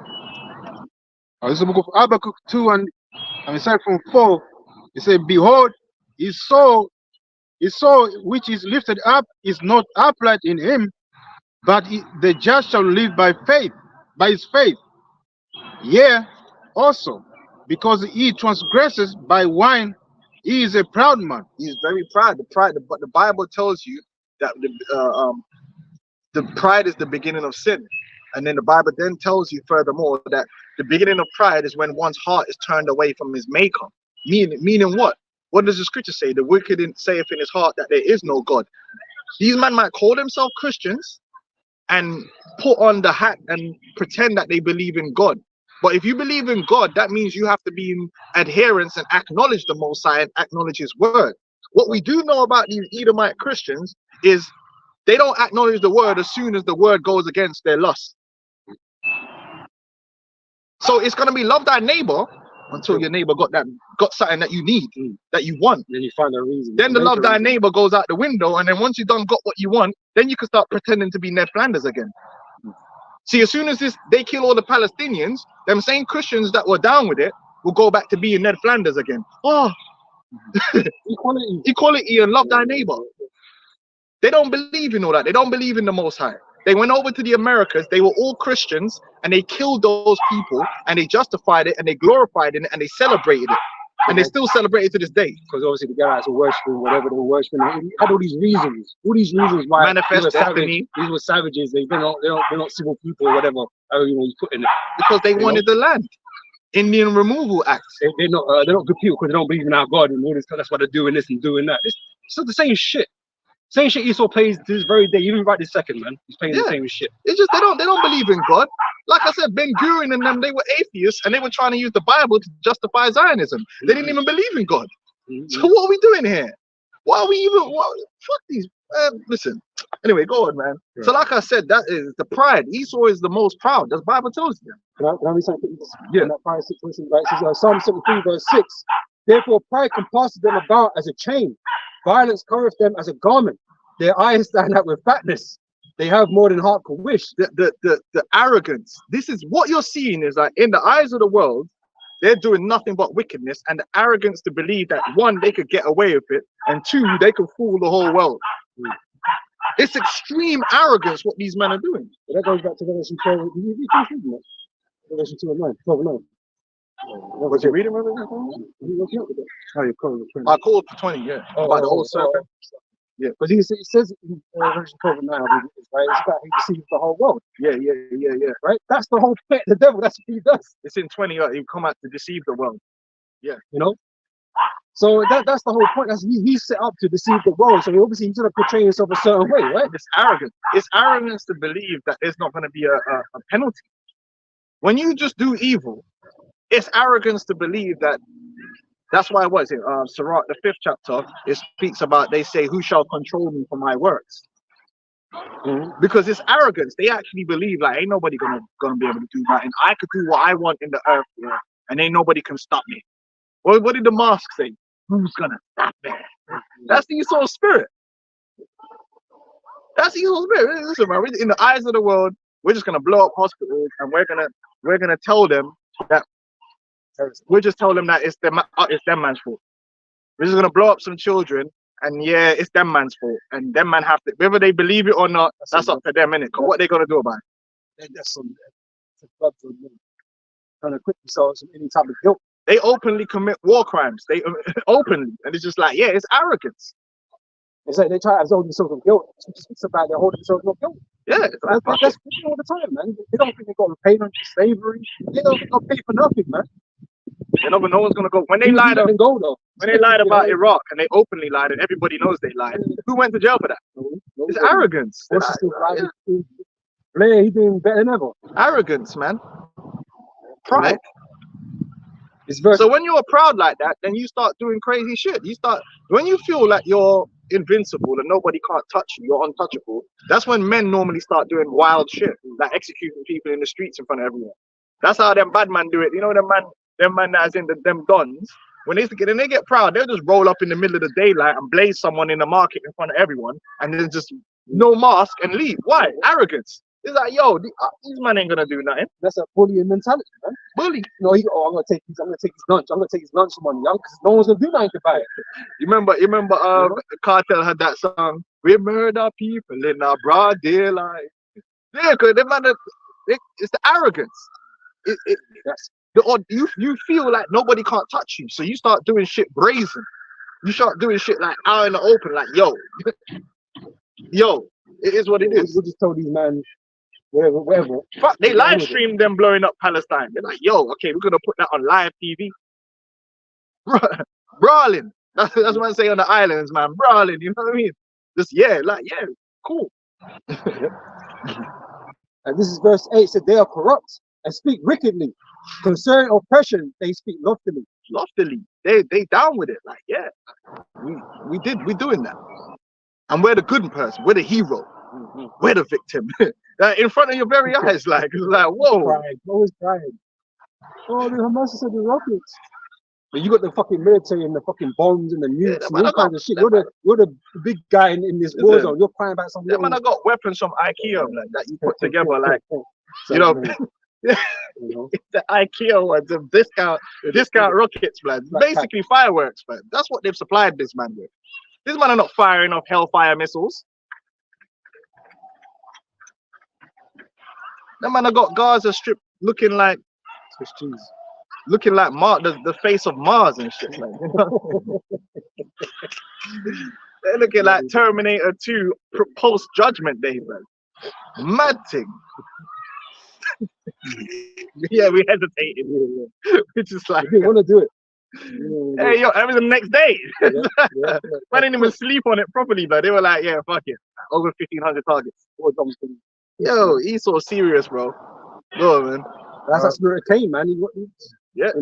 This is the book of Habakkuk 2 and we start from 4. It said, behold, his soul which is lifted up is not upright in him, but the just shall live by faith, by his faith. Yea, also, because he transgresses by wine, he is a proud man. He is very proud. But the Bible tells you that the pride is the beginning of sin. And then the Bible then tells you furthermore that the beginning of pride is when one's heart is turned away from his maker. Meaning what? What does the scripture say? The wicked saith in his heart that there is no God. These men might call themselves Christians and put on the hat and pretend that they believe in God. But if you believe in God, that means you have to be in adherence and acknowledge the Most High and acknowledge his word. What we do know about these Edomite Christians is they don't acknowledge the word as soon as the word goes against their lust. So it's gonna be love thy neighbor until your neighbor got something that you need, that you want. Then you find a reason. Then the love thy neighbor goes out the window, and then once you done got what you want, then you can start pretending to be Ned Flanders again. See, as soon as they kill all the Palestinians, them same Christians that were down with it will go back to being Ned Flanders again. Oh, equality and love thy neighbor. They don't believe in all that. They don't believe in the Most High. They went over to the Americas. They were all Christians, and they killed those people, and they justified it, and they glorified it, and they celebrated it, and they still celebrate it to this day. Because obviously the guys were worshiping whatever they were worshiping. They had all these reasons why manifest destiny. These were savages. They're not civil people or whatever. You put in it because they wanted the land. Indian Removal Act. They're not good people because they don't believe in our God and all this. That's why they're doing this and doing that. It's the same shit. Same shit Esau plays to this very day, even right this second, man. He's playing the same shit. It's just they don't believe in God. Like I said, Ben Gurion and them, they were atheists and they were trying to use the Bible to justify Zionism. They didn't even believe in God. So what are we doing here? Why are we even fuck these listen. Anyway, go on, man. Right. So like I said, that is the pride. Esau is the most proud. That's Bible tells you. Can I read something? Yeah. That pride situation, right? It says, Psalm 73, verse 6. Therefore pride compasses them about as a chain. Violence covereth them as a garment. Their eyes stand out with fatness. They have more than heart could wish. The arrogance. This is what you're seeing is like in the eyes of the world, they're doing nothing but wickedness, and the arrogance to believe that one, they could get away with it, and two, they can fool the whole world. It's extreme arrogance what these men are doing. But that goes back to Revelation 12. Revelation 2 and 9. 12 and 9. Was you reading Revelation 12? I called for 20, yeah. About the old serpent. Yeah, because he says in Revelation 12 and 9, I believe it is, right? It's that he deceives the whole world. Yeah. Right? That's the whole point. The devil, that's what he does. It's in 20, he come out to deceive the world. Yeah. You know? So that's the whole point. That's he's set up to deceive the world. So obviously he's gonna portray himself a certain way, right? It's arrogant. It's arrogance to believe that there's not gonna be a penalty. When you just do evil, it's arrogance to believe that That's why what is it? Sirach, the 5th chapter, it speaks about, they say, who shall control me for my works? Because it's arrogance. They actually believe like ain't nobody gonna be able to do that, and I could do what I want in the earth, yeah, and ain't nobody can stop me. What did the mosque say? Who's gonna stop me? That's the Esau spirit. That's the Esau spirit. Listen, man, in the eyes of the world, we're just gonna blow up hospitals, and we're gonna tell them that it's them man's fault. We're just gonna blow up some children, and yeah, it's them man's fault, and them man have to, whether they believe it or not, that's up to them, innit? Cause what they gonna do about it? That's some trying to quit themselves from any type of guilt. They openly commit war crimes. They openly, and it's just like, yeah, it's arrogance. It's like they try to absolve themselves of guilt. It's about they're holding themselves of guilt. Yeah, it's like, that's all the time, man. They don't think they got to pay on slavery. They don't think they got to pay for nothing, man. you know, but no one's gonna go when they lied. When they lied about Iraq, and they openly lied, and everybody knows they lied. Who went to jail for that? It's arrogance. Blair, he's doing better than ever. Arrogance, man. Pride. It's so when you're proud like that, then you start doing crazy shit. When you feel like you're invincible and nobody can't touch you, you're untouchable. That's when men normally start doing wild shit, like executing people in the streets in front of everyone. That's how them bad man do it. You know, them man that's in them dons. When they get proud, they'll just roll up in the middle of the daylight and blaze someone in the market in front of everyone, and then just no mask and leave. Why? Arrogance. It's like, yo, these man ain't gonna do nothing. That's a bullying mentality, man. Bully. No, I'm gonna take his lunch. I'm gonna take his lunch money, young, because no one's gonna do nothing about it. You remember Cartel had that song, "We murder people in our broad daylight." Yeah, cause it's the arrogance. You feel like nobody can't touch you, so you start doing shit brazen. You start doing shit like out in the open, like yo, it is what it is. We'll just tell these man. Whatever. Fuck, they live streamed them blowing up Palestine. They're like, yo, okay, we're gonna put that on live TV. Brawling. That's what I say on the islands, man. Brawling, you know what I mean? Just cool. And this is verse 8. It said they are corrupt and speak wickedly. Concerning oppression, they speak loftily. Loftily. They down with it. Like, yeah. We doing that. And we're the good person. We're the hero. We're the victim. In front of your very eyes, like, it's like, whoa. Always crying. Oh, the Hamas said the rockets. But you got the fucking military and the fucking bombs and the nukes and all kinds of shit. You're the big guy in this war zone. You're crying about something. Yeah, man, I got weapons from IKEA like, that you put together, like, you know, the IKEA ones, the discount rockets, man. Basically fireworks, man. That's what they've supplied this man with. This man are not firing off hellfire missiles. That man, I got Gaza Strip looking like the face of Mars and shit, man. They're looking like Terminator 2 post Judgment Day, man. Mad thing. Yeah, we hesitated. We're just like, you want to do it. Hey, yo, that was the next day. Man didn't even sleep on it properly, but they were like, yeah, fuck it. Over 1,500 targets. Yo, Esau serious, bro. Go on, man. That's that spirit of Cain, man. He wants death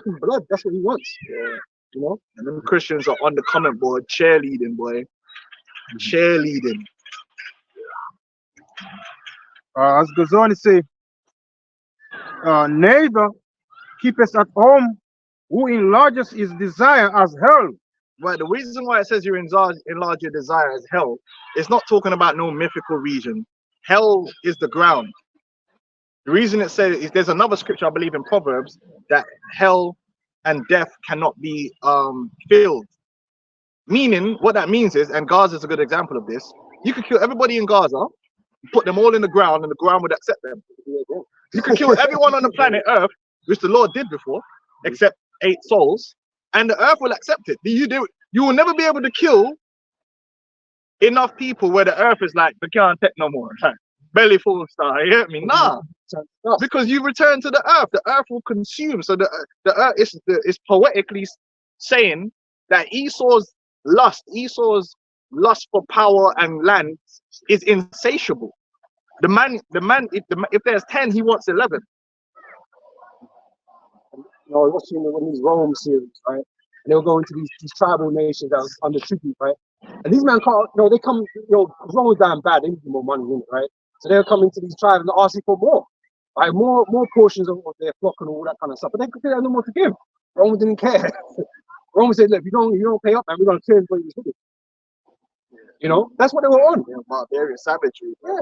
and blood. That's what he wants. Yeah. You know? And them Christians are on the comment board cheerleading, boy. Cheerleading. As goes on to say, neither keepeth at home who enlarges his desire as hell. Right, the reason why it says you enlarge your desire as hell, it's not talking about no mythical region. Hell is the ground. The reason it says is there's another scripture, I believe, in Proverbs, that hell and death cannot be filled. Meaning, what that means is, and Gaza is a good example of this, you could kill everybody in Gaza, put them all in the ground, and the ground would accept them. You could kill everyone on the planet Earth, which the Lord did before, except 8 souls, and the Earth will accept it. You will never be able to kill enough people where the Earth is like, they can't take no more. Like, belly full of star, you hear me? Nah. Because you return to the Earth. The Earth will consume. So the Earth is poetically saying that Esau's lust for power and land is insatiable. The man, if there's 10, he wants 11. I was watching one of these Rome series, right? And they were going to these tribal nations that was under tribute, right? And these men can't, they come, Rome was damn bad, they need more money in it, right? So they're coming to these tribes and asking for more, right? More portions of their flock and all that kind of stuff. But they had no more to give. Rome didn't care. Rome said, look, if you don't pay up, man, we're gonna kill everybody who's with you. That's what they were on. Barbarian savagery. Yeah.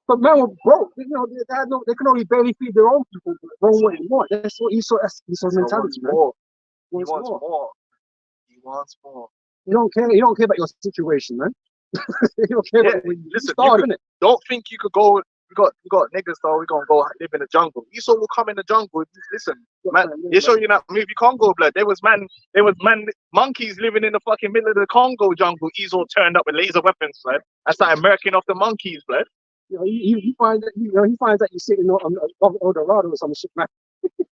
But man were broke. They could only barely feed their own people. Rome wanted more. That's what Esau's mentality, man. He wants more. He wants more. You don't care. You don't care about your situation, man. You don't care about when you start, innit? Don't think you could go. We got niggas though. We're gonna go live in the jungle. Esau will come in the jungle. Listen, man. They show you that movie Congo blood. There was monkeys living in the fucking middle of the Congo jungle. Esau turned up with laser weapons, blood. I started murking off the monkeys, blood. He finds that he finds that you're sitting on Eldorado or some shit, man.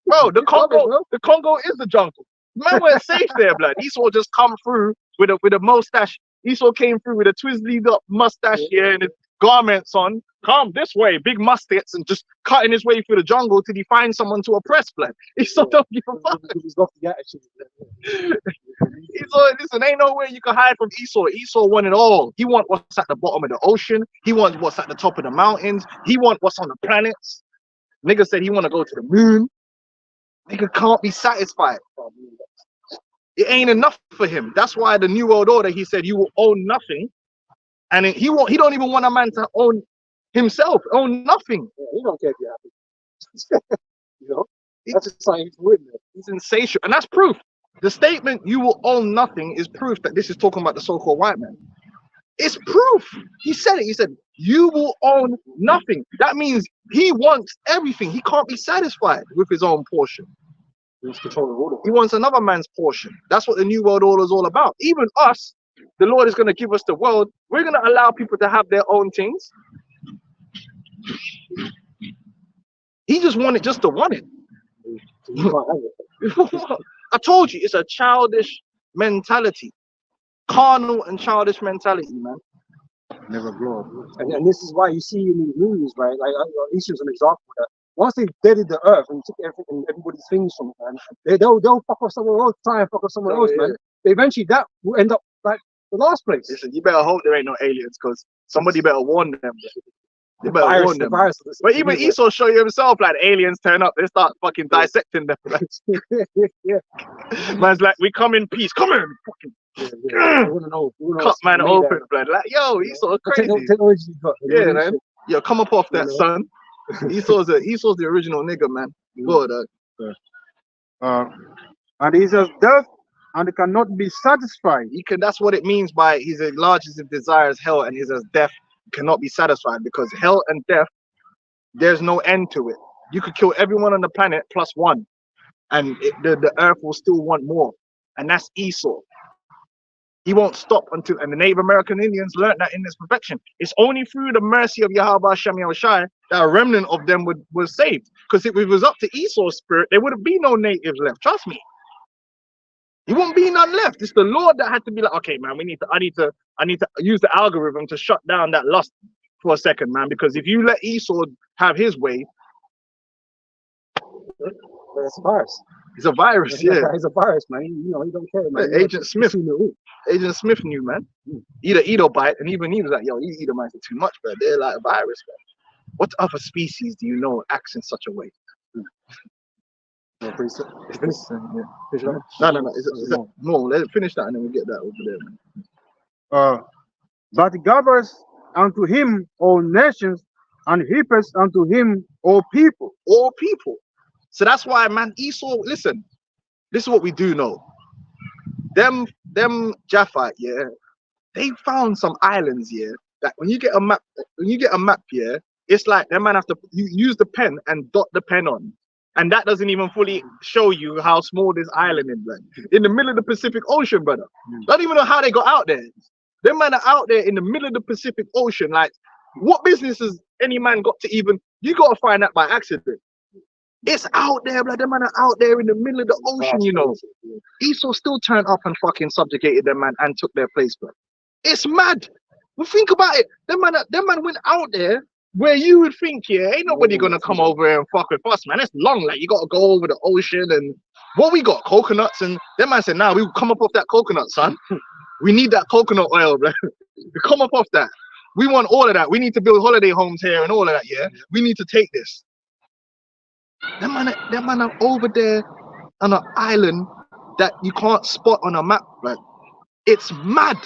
Bro, the Congo is the jungle. Man weren't safe there, blood. Esau just come through with a mustache. Esau came through with a twizzly up mustache here and his garments on. Come this way, big mustache, and just cutting his way through the jungle till he finds someone to oppress, blood. Esau don't give a fuck. He's got the attitude. Esau, listen, ain't no way you can hide from Esau. Esau want it all. He want what's at the bottom of the ocean. He wants what's at the top of the mountains. He want what's on the planets. Nigga said he want to go to the moon. Nigga can't be satisfied. It ain't enough for him. That's why the New World Order, he said, you will own nothing. And he don't even want a man to own himself, own nothing. Yeah, he don't care if you're happy. That's just something he's with. He's insatiable. And that's proof. The statement, you will own nothing, is proof that this is talking about the so-called white man. It's proof. He said it. He said, you will own nothing. That means he wants everything. He can't be satisfied with his own portion. He wants another man's portion. That's what the New World Order is all about. Even us, the Lord is going to give us the world. We're going to allow people to have their own things. He just wanted just to want it. I told you, it's a childish mentality. Carnal and childish mentality, man. Never grow up. And this is why you see in these movies, right? Like, Issue's an example of that. Once they've deaded the earth and took everybody's things from it, man, they'll fuck off somewhere else, try and fuck off somewhere else, man. Eventually, that will end up like the last place. Listen, you better hope there ain't no aliens, because somebody better warn them. They better warn them. But even Esau show you himself, like aliens turn up, they start fucking dissecting them. Yeah. Man's like, we come in peace. Come in, fucking. Cut man open, blood. Like, yo, Esau crazy. Yeah, man. Yo, come up off that, son. Esau's the original nigga, man. Good. And he says death and cannot be satisfied. That's what it means by he's as large as it desires hell, and he's as death cannot be satisfied, because hell and death, there's no end to it. You could kill everyone on the planet plus one, and the earth will still want more. And that's Esau. He won't stop until, and the Native American Indians learned that in this perfection. It's only through the mercy of Yahweh Hashem Yahushai that a remnant of them was saved. Because if it was up to Esau's spirit, there wouldn't be no natives left. Trust me. There wouldn't be none left. It's the Lord that had to be like, okay, man, I need to use the algorithm to shut down that lust for a second, man. Because if you let Esau have his way, it's a virus. It's a virus, yeah. It's a virus, man. He don't care, man. Agent Smith knew, man. Edo bite, and even he was like, yo, these Edomites are too much, bro. They're like a virus, man. What other species do you know acts in such a way? No. No, let it finish that and then we'll get that over there, man. But gathers unto him all nations, and heapeth unto him all people. All people. So that's why, man, Esau, listen, this is what we do know. Them Japhite, yeah, they found some islands, yeah, that when you get a map, yeah, it's like that man have to use the pen and dot the pen on. And that doesn't even fully show you how small this island is, like. In the middle of the Pacific Ocean, brother. I don't even know how they got out there. Them man are out there in the middle of the Pacific Ocean. Like, what business has any man got to even, you got to find that by accident. It's out there, blood. Them man are out there in the middle of the ocean, you know. Esau still turned up and fucking subjugated them, man, and took their place, blood. It's mad. Well, think about it. Them man went out there where you would think, yeah, ain't nobody gonna come over here and fuck with us, man. It's long, like you gotta go over the ocean and what we got, coconuts, and them man said, nah, we come up off that coconut, son. We need that coconut oil, bro. We come up off that. We want all of that. We need to build holiday homes here and all of that, yeah. We need to take this. Them man are over there on an island that you can't spot on a map, bro. It's mad.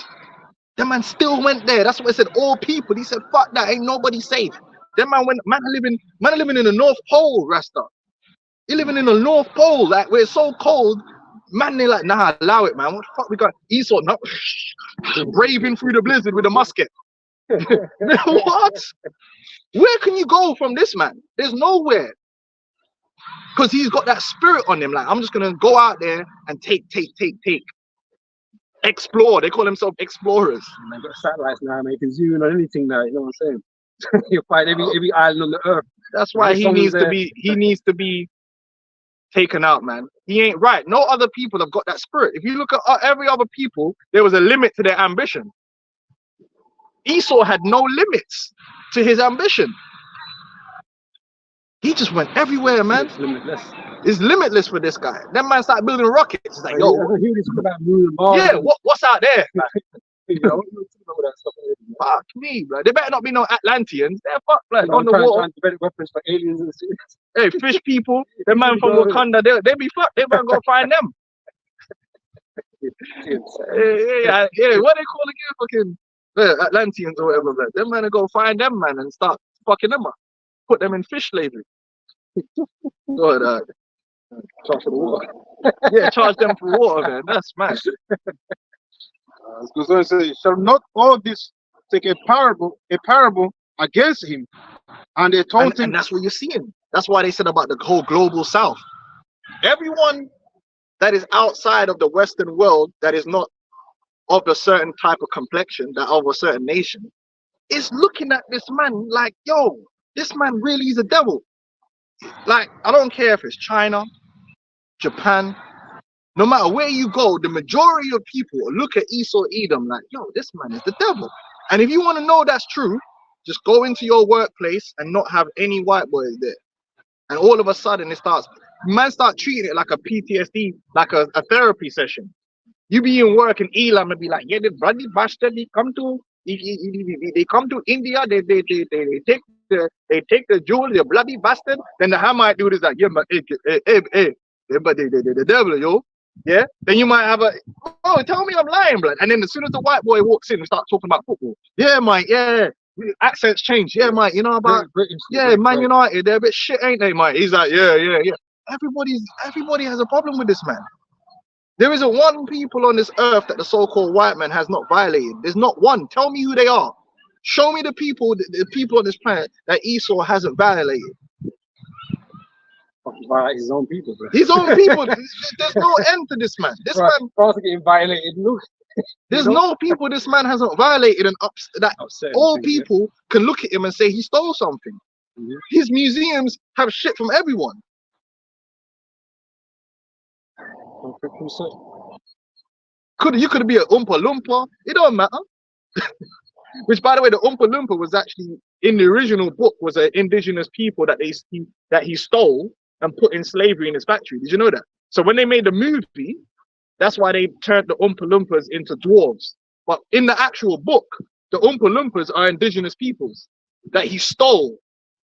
That man still went there. That's what I said. All people. He said, "Fuck that. Ain't nobody safe." That man went. Man living in the North Pole, Rasta. He living in the North Pole, like where it's so cold. Man, they like, nah, allow it, man. What the fuck we got? Esau, not braving through the blizzard with a musket. What? Where can you go from this man? There's nowhere. Because he's got that spirit on him. Like, I'm just gonna go out there and take. Explore. They call themselves explorers. They've got satellites now, man. You can zoom in on anything now. You know what I'm saying? You'll find every island on the earth. That's why he needs to be taken out, man. He ain't right. No other people have got that spirit. If you look at every other people, there was a limit to their ambition. Esau had no limits to his ambition. He just went everywhere, man. It's limitless. It's limitless for this guy. That man started building rockets. It's like, yo, yeah, what's out there? You know, that stuff. Fuck me, bro. There better not be no Atlanteans. They're fuck, like, on the trying water. to develop weapons for aliens and shit. Hey, fish people, the man from Wakanda, they be fucked. They better go find them. Yeah, what they call again? Fucking Atlanteans or whatever, man. Them man go find them, man, and start fucking them up. Put them in fish slavery. God, Charge for the water. yeah, charge them for water, man. That's mad. Goes on and says, shall not all this take a parable against him? And they told him, and that's what you're seeing. That's why they said about the whole global south. Everyone that is outside of the Western world that is not of a certain type of complexion, that of a certain nation, is looking at this man like, yo, this man really is a devil. Like, I don't care if it's China, Japan, no matter where you go, the majority of people look at Esau Edom like, yo, this man is the devil. And if you want to know that's true, just go into your workplace and not have any white boys there. And all of a sudden man start treating it like a PTSD, like a therapy session. You be in work in Elam and be like, yeah, the bloody bastard, they come to India, they take the jewel, the bloody bastard. Then the Hamite dude is like, yeah, but but the devil, yo. Yeah. Then you might have tell me I'm lying, blood. And then as soon as the white boy walks in and starts talking about football, yeah, mate, yeah. Accents change, yeah, mate. You know about British, yeah, Man United, they're a bit shit, ain't they, mate? He's like, yeah. Everybody has a problem with this man. There isn't one people on this earth that the so-called white man has not violated. There's not one. Tell me who they are. Show me the people on this planet that Esau hasn't violated. Violate his own people, bro. His own people. There's no end to this man. This man France getting violated. Look. There's no people this man hasn't violated and that all people can look at him and say he stole something. Mm-hmm. His museums have shit from everyone. You could be an Oompa Loompa. It don't matter. Which, by the way, the Oompa Loompa was actually in the original book was an indigenous people that he stole and put in slavery in his factory. Did you know that? So when they made the movie, that's why they turned the Oompa Loompas into dwarves. But in the actual book, the Oompa Loompas are indigenous peoples that he stole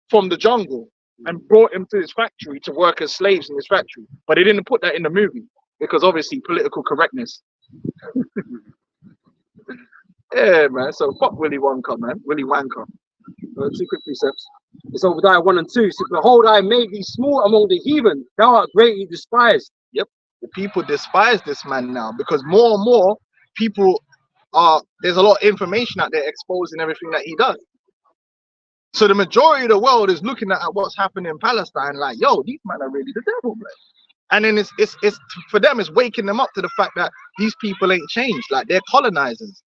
from the jungle and brought him to his factory to work as slaves in his factory. But they didn't put that in the movie because obviously political correctness. Yeah, man. So fuck Willy Wonka, man. Willy Wanker. Two quick precepts. It's Obadiah 1 and 2. So, behold, I made thee small among the heathen. Thou art greatly despised. Yep. The people despise this man now because more and more people there's a lot of information out there exposing everything that he does. So the majority of the world is looking at what's happening in Palestine like, yo, these men are really the devil, man. And then it's for them, it's waking them up to the fact that these people ain't changed, like they're colonizers.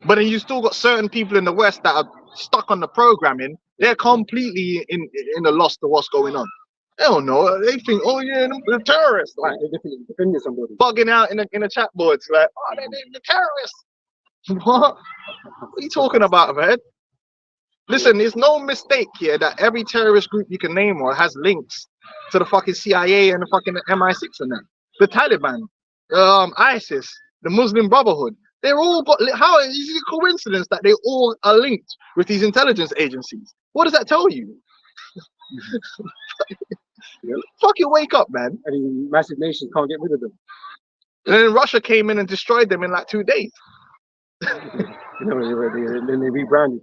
But then you still got certain people in the West that are stuck on the programming. They're completely in the lost of what's going on. They don't know. They think, oh yeah, the terrorists, like defending somebody, bugging out in the chat boards, like, oh, they're the terrorists. What are you talking about, man? Listen, there's no mistake here that every terrorist group you can name or has links to the fucking CIA and the fucking MI6 and that. The Taliban, ISIS, the Muslim Brotherhood. They're all got. How is it a coincidence that they all are linked with these intelligence agencies? What does that tell you? Fucking wake up, man. And the massive nations can't get rid of them. And then Russia came in and destroyed them in like 2 days. You know, then they rebranded.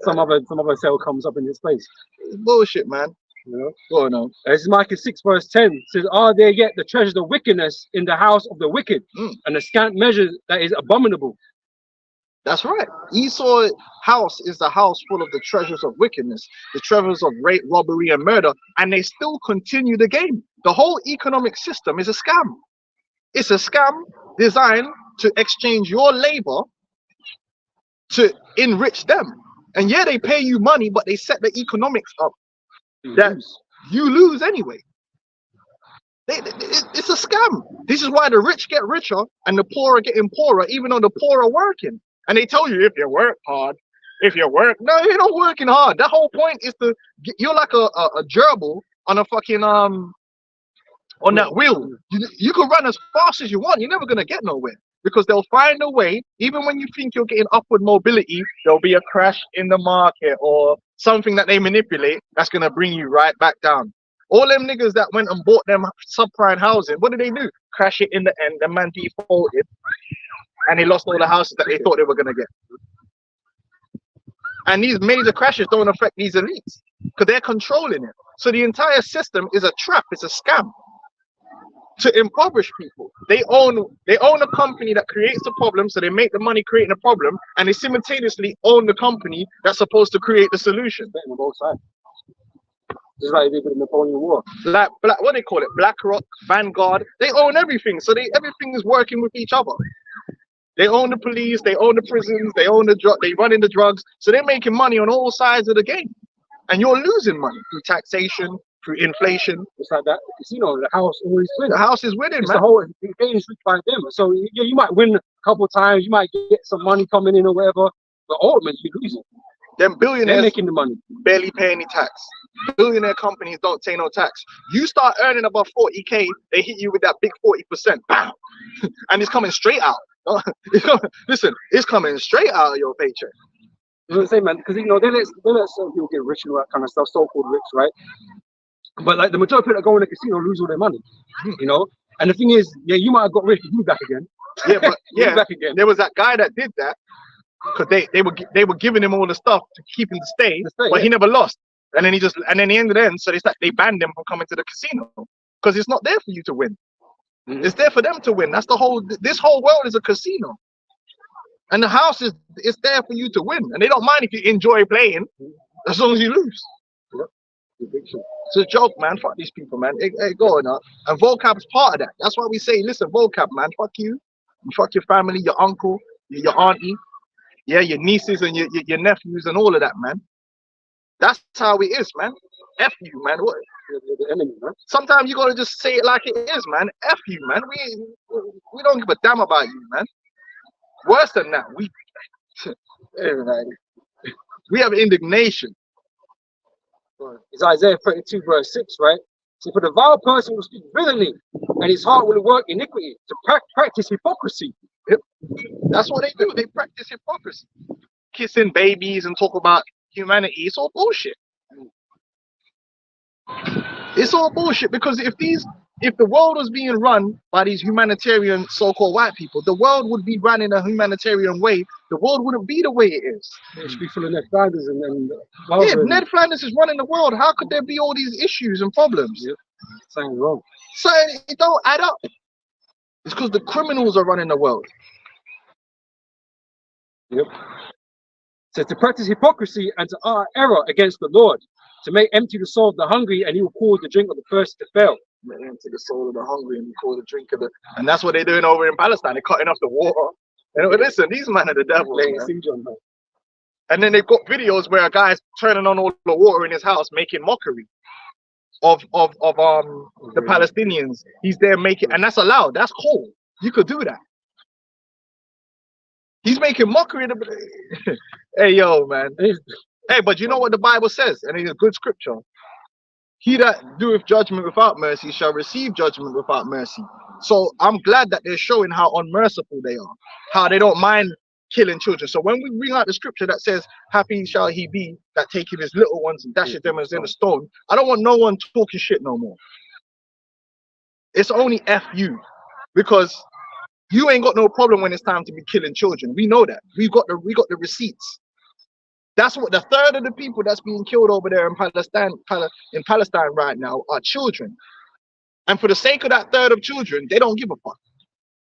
some other cell comes up in this place. It's bullshit, man. You know. Go on. This is Micah 6 verse 10. It says, "Are there yet the treasures of wickedness in the house of the wicked, and the scant measure that is abominable?" That's right. Esau's house is the house full of the treasures of wickedness, the treasures of rape, robbery, and murder, and they still continue the game. The whole economic system is a scam. It's a scam designed to exchange your labor to enrich them. And yeah, they pay you money, but they set the economics up that you lose anyway. It's a scam. This is why the rich get richer and the poor are getting poorer, even though the poor are working. And they tell you if you work hard, no, you're not working hard. The whole point is you're like a gerbil on a fucking on that wheel. You can run as fast as you want. You're never gonna get nowhere because they'll find a way. Even when you think you're getting upward mobility, there'll be a crash in the market or something that they manipulate that's gonna bring you right back down. All them niggas that went and bought them subprime housing, what did they do? Crash it in the end. The man defaulted, and they lost all the houses that they thought they were gonna get. And these major crashes don't affect these elites because they're controlling it. So the entire system is a trap. It's a scam to impoverish people. They own a company that creates the problem, so they make the money creating the problem, and they simultaneously own the company that's supposed to create the solution. On both sides. Just like they did in the Napoleon War. Like what do they call it? BlackRock, Vanguard. They own everything, so everything is working with each other. They own the police, they own the prisons, they own they run in the drugs, so they're making money on all sides of the game, and you're losing money through taxation, through inflation. It's like that. You know, the house always wins. The house is winning, it's man. The whole game is by them. So yeah, you might win a couple times, you might get some money coming in or whatever, but ultimately you're losing. Them billionaires they're making the money, barely pay any tax. Billionaire companies don't pay no tax. You start earning above 40K, they hit you with that big 40%, bam, and it's coming straight out. Listen, it's coming straight out of your paycheck. You know what I'm saying, man? Because you know they let some people get rich and all that kind of stuff, so-called rich, right? But like the majority of people that go in the casino lose all their money, you know. And the thing is, yeah, you might have got rich, you back again. Yeah, but yeah, back again. There was that guy that did that because they were giving him all the stuff to keep him to stay, but he never lost. And then the end of the end, so they banned him from coming to the casino because it's not there for you to win. It's there for them to win. That's this whole world is a casino. And the house is there for you to win. And they don't mind if you enjoy playing as long as you lose. It's a joke, man. Fuck these people, man. Hey, go on up. And vocab's part of that. That's why we say, listen, vocab, man, fuck you. Fuck your family, your uncle, your auntie, yeah, your nieces and your nephews and all of that, man. That's how it is, man. F you, man. What? The enemy, man. Sometimes you gotta just say it like it is, man. F you, man. We don't give a damn about you, man. Worse than that, we have indignation. It's Isaiah 32 verse 6, right? So for the vile person will speak villainy, and his heart will work iniquity, to practice hypocrisy. Yep. That's what they do. They practice hypocrisy. Kissing babies and talk about humanity. It's all bullshit. It's all bullshit because if the world was being run by these humanitarian so-called white people, the world would be run in a humanitarian way. The world wouldn't be the way it is. It should be full of Ned Flanders and yeah, if Ned Flanders is running the world, how could there be all these issues and problems? Yep. Something wrong. So it don't add up. It's because the criminals are running the world. Yep. So to practice hypocrisy and to utter error against the Lord, to make empty the soul of the hungry, and he will cause the drink of the thirsty to fail. Make empty the soul of the hungry, and cause the drink of the. And that's what they're doing over in Palestine. They're cutting off the water. And listen, these men are the devil. And then they've got videos where a guy's turning on all the water in his house, making mockery of the Palestinians. He's there making, and that's allowed. That's cool. You could do that. He's making mockery of the. Hey, yo, man. Hey, but you know what the Bible says, and it's a good scripture. He that doeth judgment without mercy shall receive judgment without mercy. So I'm glad that they're showing how unmerciful they are, how they don't mind killing children. So when we bring out the scripture that says, happy shall he be that taketh his little ones and dasheth them as in a stone, I don't want no one talking shit no more. It's only F you, because you ain't got no problem when it's time to be killing children. We know that. We got the receipts. That's what the third of the people that's being killed over there in Palestine right now are children. And for the sake of that third of children, they don't give a fuck.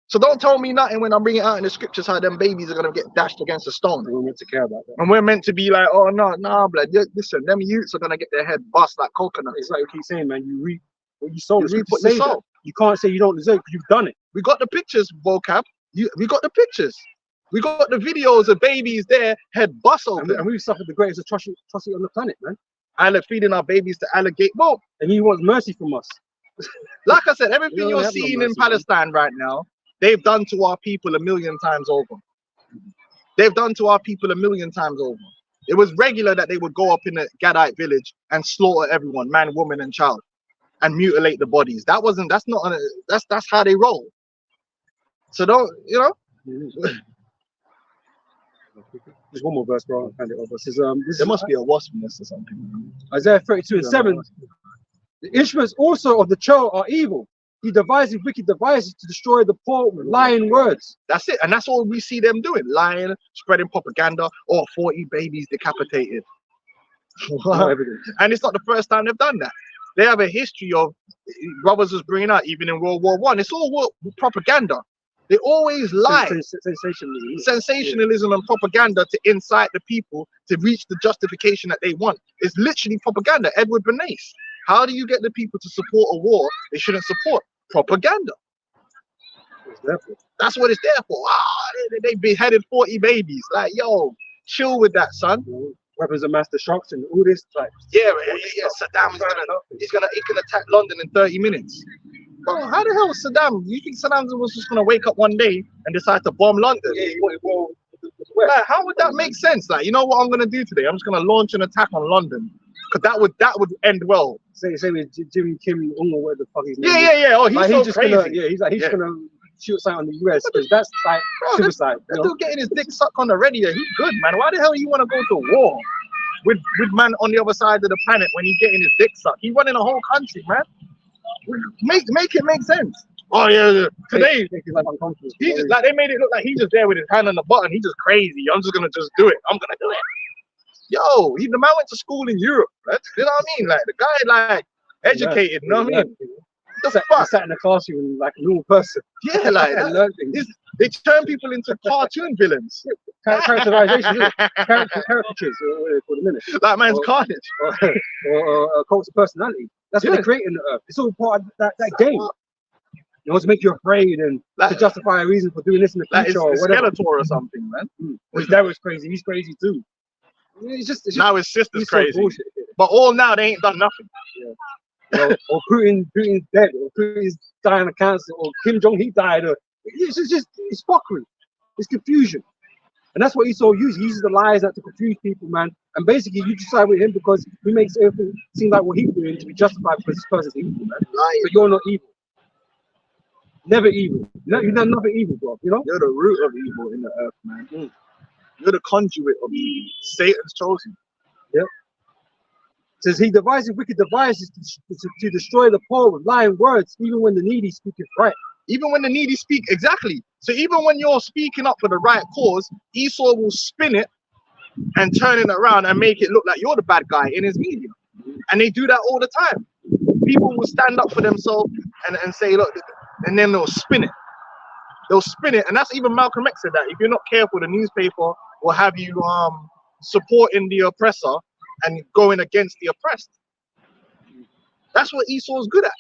So don't tell me nothing when I'm bringing out in the scriptures how them babies are gonna get dashed against a stone. We're meant to care about that. And we're meant to be like, oh no, blood. Listen, them youths are gonna get their head bust like coconuts. It's like you keep saying, man. You reap what you sow. You reap what you sow. You can't say you don't deserve because you've done it. We got the pictures, vocab. We got the pictures. We got the videos of babies there, head bust open. And we've suffered the greatest atrocity on the planet, man. And feeding our babies to alligator. Well, and he wants mercy from us. Like I said, everything you're seeing in Palestine right now, they've done to our people a million times over. They've done to our people a million times over. It was regular that they would go up in a Gadite village and slaughter everyone, man, woman, and child, and mutilate the bodies. That's how they roll. So don't, There's one more verse, bro. I'll hand it over. It says, there must be a wasp in this or something. Isaiah 32:7. The instruments also of the child are evil. He devises wicked devices to destroy the poor with lying words. That's it. And that's all we see them doing. Lying, spreading propaganda, or 40 babies decapitated. And it's not the first time they've done that. They have a history of brothers was bringing out, even in World War I. It's all propaganda. They always lie. Sensationalism and propaganda to incite the people to reach the justification that they want. It's literally propaganda. Edward Bernays. How do you get the people to support a war they shouldn't support? Propaganda. That's what it's there for. They beheaded 40 babies. Like, yo, chill with that, son. Weapons of mass destruction, all this type. Yeah. Saddam he can attack London in 30 minutes. Bro, how the hell was Saddam? You think Saddam was just gonna wake up one day and decide to bomb London? Yeah, like, how would that make sense? Like, you know what I'm gonna do today? I'm just gonna launch an attack on London. Because that would end well. Say with Jimmy Kim or whatever the fuck his name is. Yeah. Oh, he's so crazy. He's gonna shoot something on the US because that's like suicide. That dude getting his dick sucked on the radio. He's good, man. Why the hell you want to go to war with man on the other side of the planet when he's getting his dick sucked? He's running a whole country, man. Make it make sense. Oh yeah. Today he just like they made it look like he's just there with his hand on the button. He's just crazy. I'm just gonna do it. I'm gonna do it. Yo, the man went to school in Europe. Right? You know what I mean? Like the guy, like educated. You know what I mean? He sat in the classroom like a normal person. Yeah, like they turn people into cartoon villains. Characterization, caricatures, or what they call them, innit? Like man's carnage. Or cults of personality. That's what they create in the earth. It's all part of that game. You know, to make you afraid and to justify a reason for doing this in the future or whatever. Skeletor or something, man. His dad was crazy. He's crazy too. It's just now his sister's crazy. So but all now they ain't done nothing. Yeah. or Putin's dead, or Putin's dying of cancer, or Kim Jong he died. It's fuckery. It's confusion. And that's what Esau uses. He uses the lies to confuse people, man. And basically you decide with him because he makes everything seem like what he's doing to be justified because this person's evil, man. But you're not evil. Never evil. You've done nothing evil, bro. You know? You're the root of evil in the earth, man. You're the conduit of evil. Satan's chosen. Yep. It says he devises wicked devices to destroy the poor with lying words, even when the needy speaketh right. Even when the needy speak, exactly. So even when you're speaking up for the right cause, Esau will spin it and turn it around and make it look like you're the bad guy in his media. And they do that all the time. People will stand up for themselves and say, look, and then they'll spin it. They'll spin it, and that's even Malcolm X said that. If you're not careful, the newspaper will have you supporting the oppressor and going against the oppressed. That's what Esau's good at.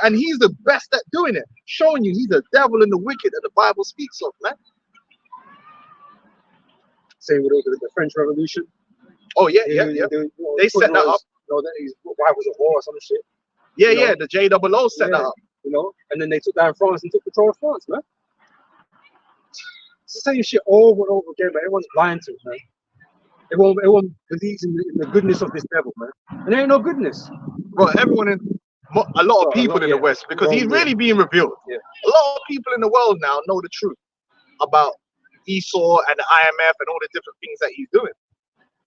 And he's the best at doing it, showing you he's the devil and the wicked that the Bible speaks of, man. Same with the French Revolution. Oh yeah. They set that up. You know, that why was it war or some shit? Yeah, the JOO set that up. You know, and then they took down France and took control of France, man. It's the same shit over and over again, but everyone's blind to it, man. Everyone believes in the goodness of this devil, man. And there ain't no goodness. Well, everyone in a lot of people in the yeah. West, because he's Well, really being revealed. Yeah. A lot of people in the world now know the truth about Esau and the IMF and all the different things that he's doing.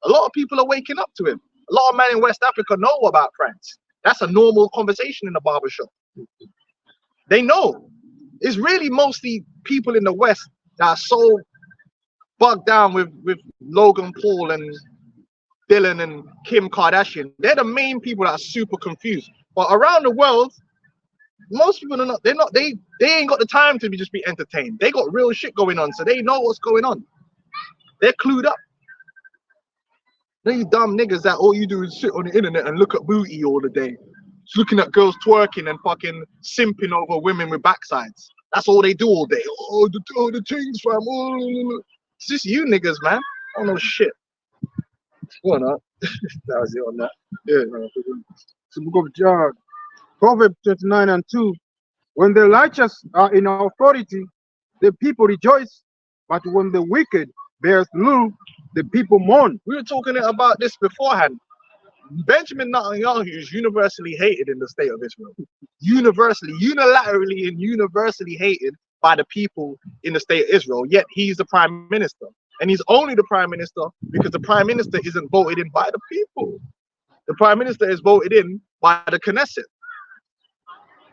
A lot of people are waking up to him. A lot of men in West Africa know about France. That's a normal conversation in the barbershop. They know. It's really mostly people in the West that are so bugged down with Logan Paul and Dylan and Kim Kardashian. They're the main people that are super confused. But around the world, most people are not. They ain't got the time to just be entertained. They got real shit going on, so they know what's going on. They're clued up. These dumb niggas that all you do is sit on the internet and look at booty all the day. Just looking at girls twerking and fucking simping over women with backsides. That's all they do all day. Oh, the things, fam. Oh. It's just you niggas, man. I don't know shit. What not? That was it on that. Yeah. So book of John, Proverbs 29:2. When the righteous are in authority, the people rejoice, but when the wicked bears rule, the people mourn. We were talking about this beforehand. Benjamin Netanyahu is universally hated in the state of Israel. Universally, unilaterally and universally hated by the people in the state of Israel, yet he's the prime minister. And he's only the prime minister because the prime minister isn't voted in by the people. The prime minister is voted in by the Knesset.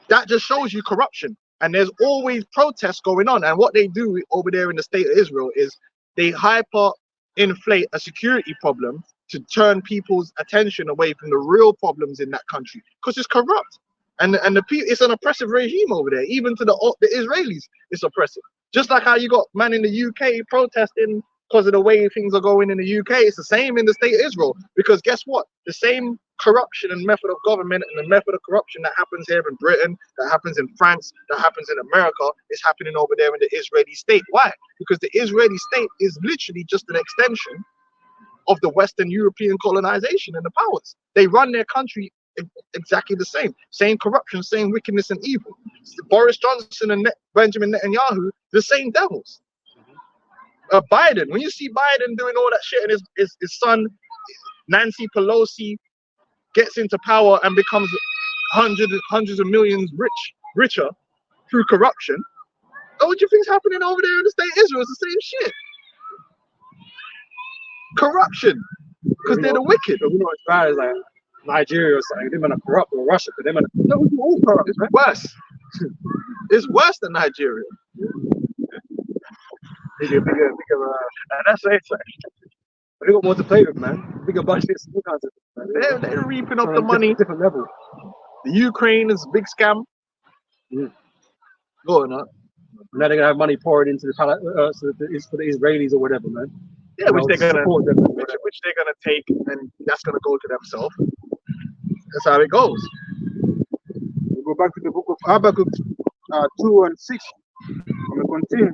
That just shows you corruption. And there's always protests going on. And what they do over there in the state of Israel is they hyper-inflate a security problem to turn people's attention away from the real problems in that country, because it's corrupt. And it's an oppressive regime over there. Even to the Israelis, it's oppressive. Just like how you got man in the UK protesting because of the way things are going in the UK. It's the same in the state of Israel. Because guess what? The same corruption and method of government and the method of corruption that happens here in Britain, that happens in France, that happens in America, is happening over there in the Israeli state. Why? Because the Israeli state is literally just an extension of the Western European colonization and the powers. They run their country exactly the same corruption, same wickedness and evil. Boris Johnson and Benjamin Netanyahu, the same devils. Biden, when you see Biden doing all that shit and his son Nancy Pelosi gets into power and becomes hundreds of millions richer through corruption, what do you think's happening over there in the state of Israel? It's the same shit. Corruption, because they're the wicked. But we know it's bad as like Nigeria or something. They're gonna corrupt, or Russia, but they're gonna all corrupt. It's worse. It's worse than Nigeria. That's it. But they got more to play with, man. Bigger budgets, all kinds of things, man. They're reaping up the money. Different level. The Ukraine is a big scam. Going up. Now they're gonna have money poured into the so it's for the Israelis or whatever, man. Yeah, which they're gonna support them, which they're gonna take, and that's gonna go to themselves. That's how it goes. We go back to the book of Habakkuk 2:6. I'm gonna continue.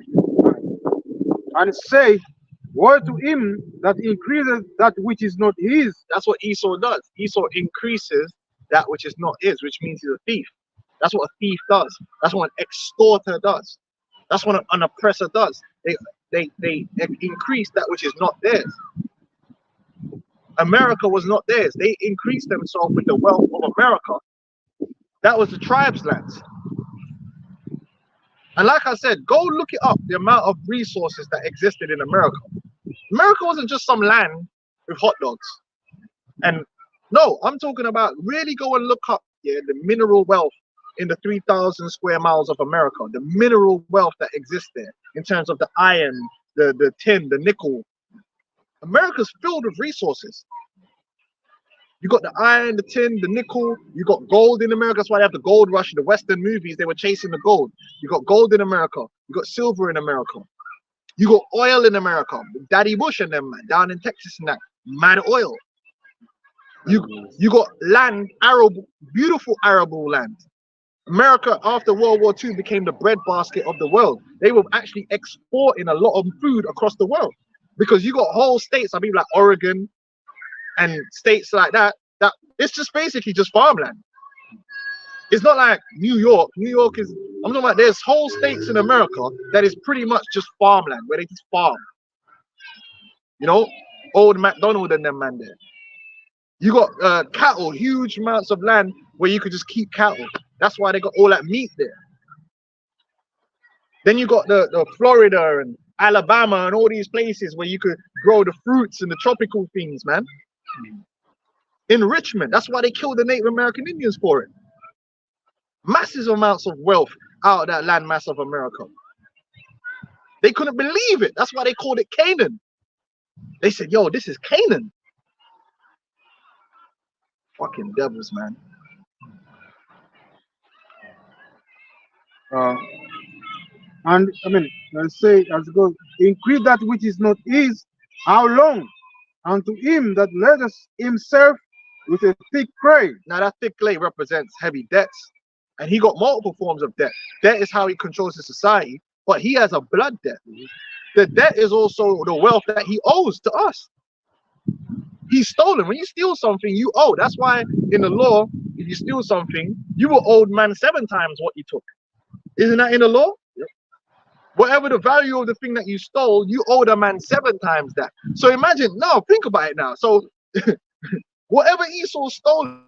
And say, woe to him that increases that which is not his. That's what Esau does. Esau increases that which is not his, which means he's a thief. That's what a thief does. That's what an extorter does. That's what an oppressor does. They increase that which is not theirs. America was not theirs. They increased themselves with the wealth of America. That was the tribes' lands. And like I said, go look it up, the amount of resources that existed in America. America wasn't just some land with hot dogs. And no, I'm talking about really go and look up the mineral wealth in the 3,000 square miles of America, the mineral wealth that exists there in terms of the iron, the tin, the nickel. America's filled with resources. You got the iron, the tin, the nickel. You got gold in America. That's why they have the gold rush in the Western movies. They were chasing the gold. You got gold in America. You got silver in America. You got oil in America. Daddy Bush and them, man, down in Texas and that. Mad oil. You got land, beautiful arable land. America, after World War II, became the breadbasket of the world. They were actually exporting a lot of food across the world because you got whole states, I mean, like Oregon and states like that, that it's just basically just farmland. It's not like New York. New York is, I'm talking about there's whole states in America that is pretty much just farmland, where they just farm. You know, old McDonald and them man there. You got cattle, huge amounts of land where you could just keep cattle. That's why they got all that meat there. Then you got the Florida and Alabama and all these places where you could grow the fruits and the tropical things, man. Enrichment. That's why they killed the Native American Indians for it. Massive amounts of wealth out of that landmass of America. They couldn't believe it. That's why they called it Canaan. They said, yo, this is Canaan. Fucking devils, man. And I mean, let's say as it goes, increase that which is not his, how long? Unto him that led us himself with a thick clay. Now that thick clay represents heavy debts. And he got multiple forms of debt. Debt is how he controls the society, but he has a blood debt. The debt is also the wealth that he owes to us. He's stolen. When you steal something, you owe. That's why in the law, if you steal something, you will owe man 7 times what you took. Isn't that in the law? Yep. Whatever the value of the thing that you stole, you owe the man 7 times that. So imagine, now think about it now. So whatever Esau stole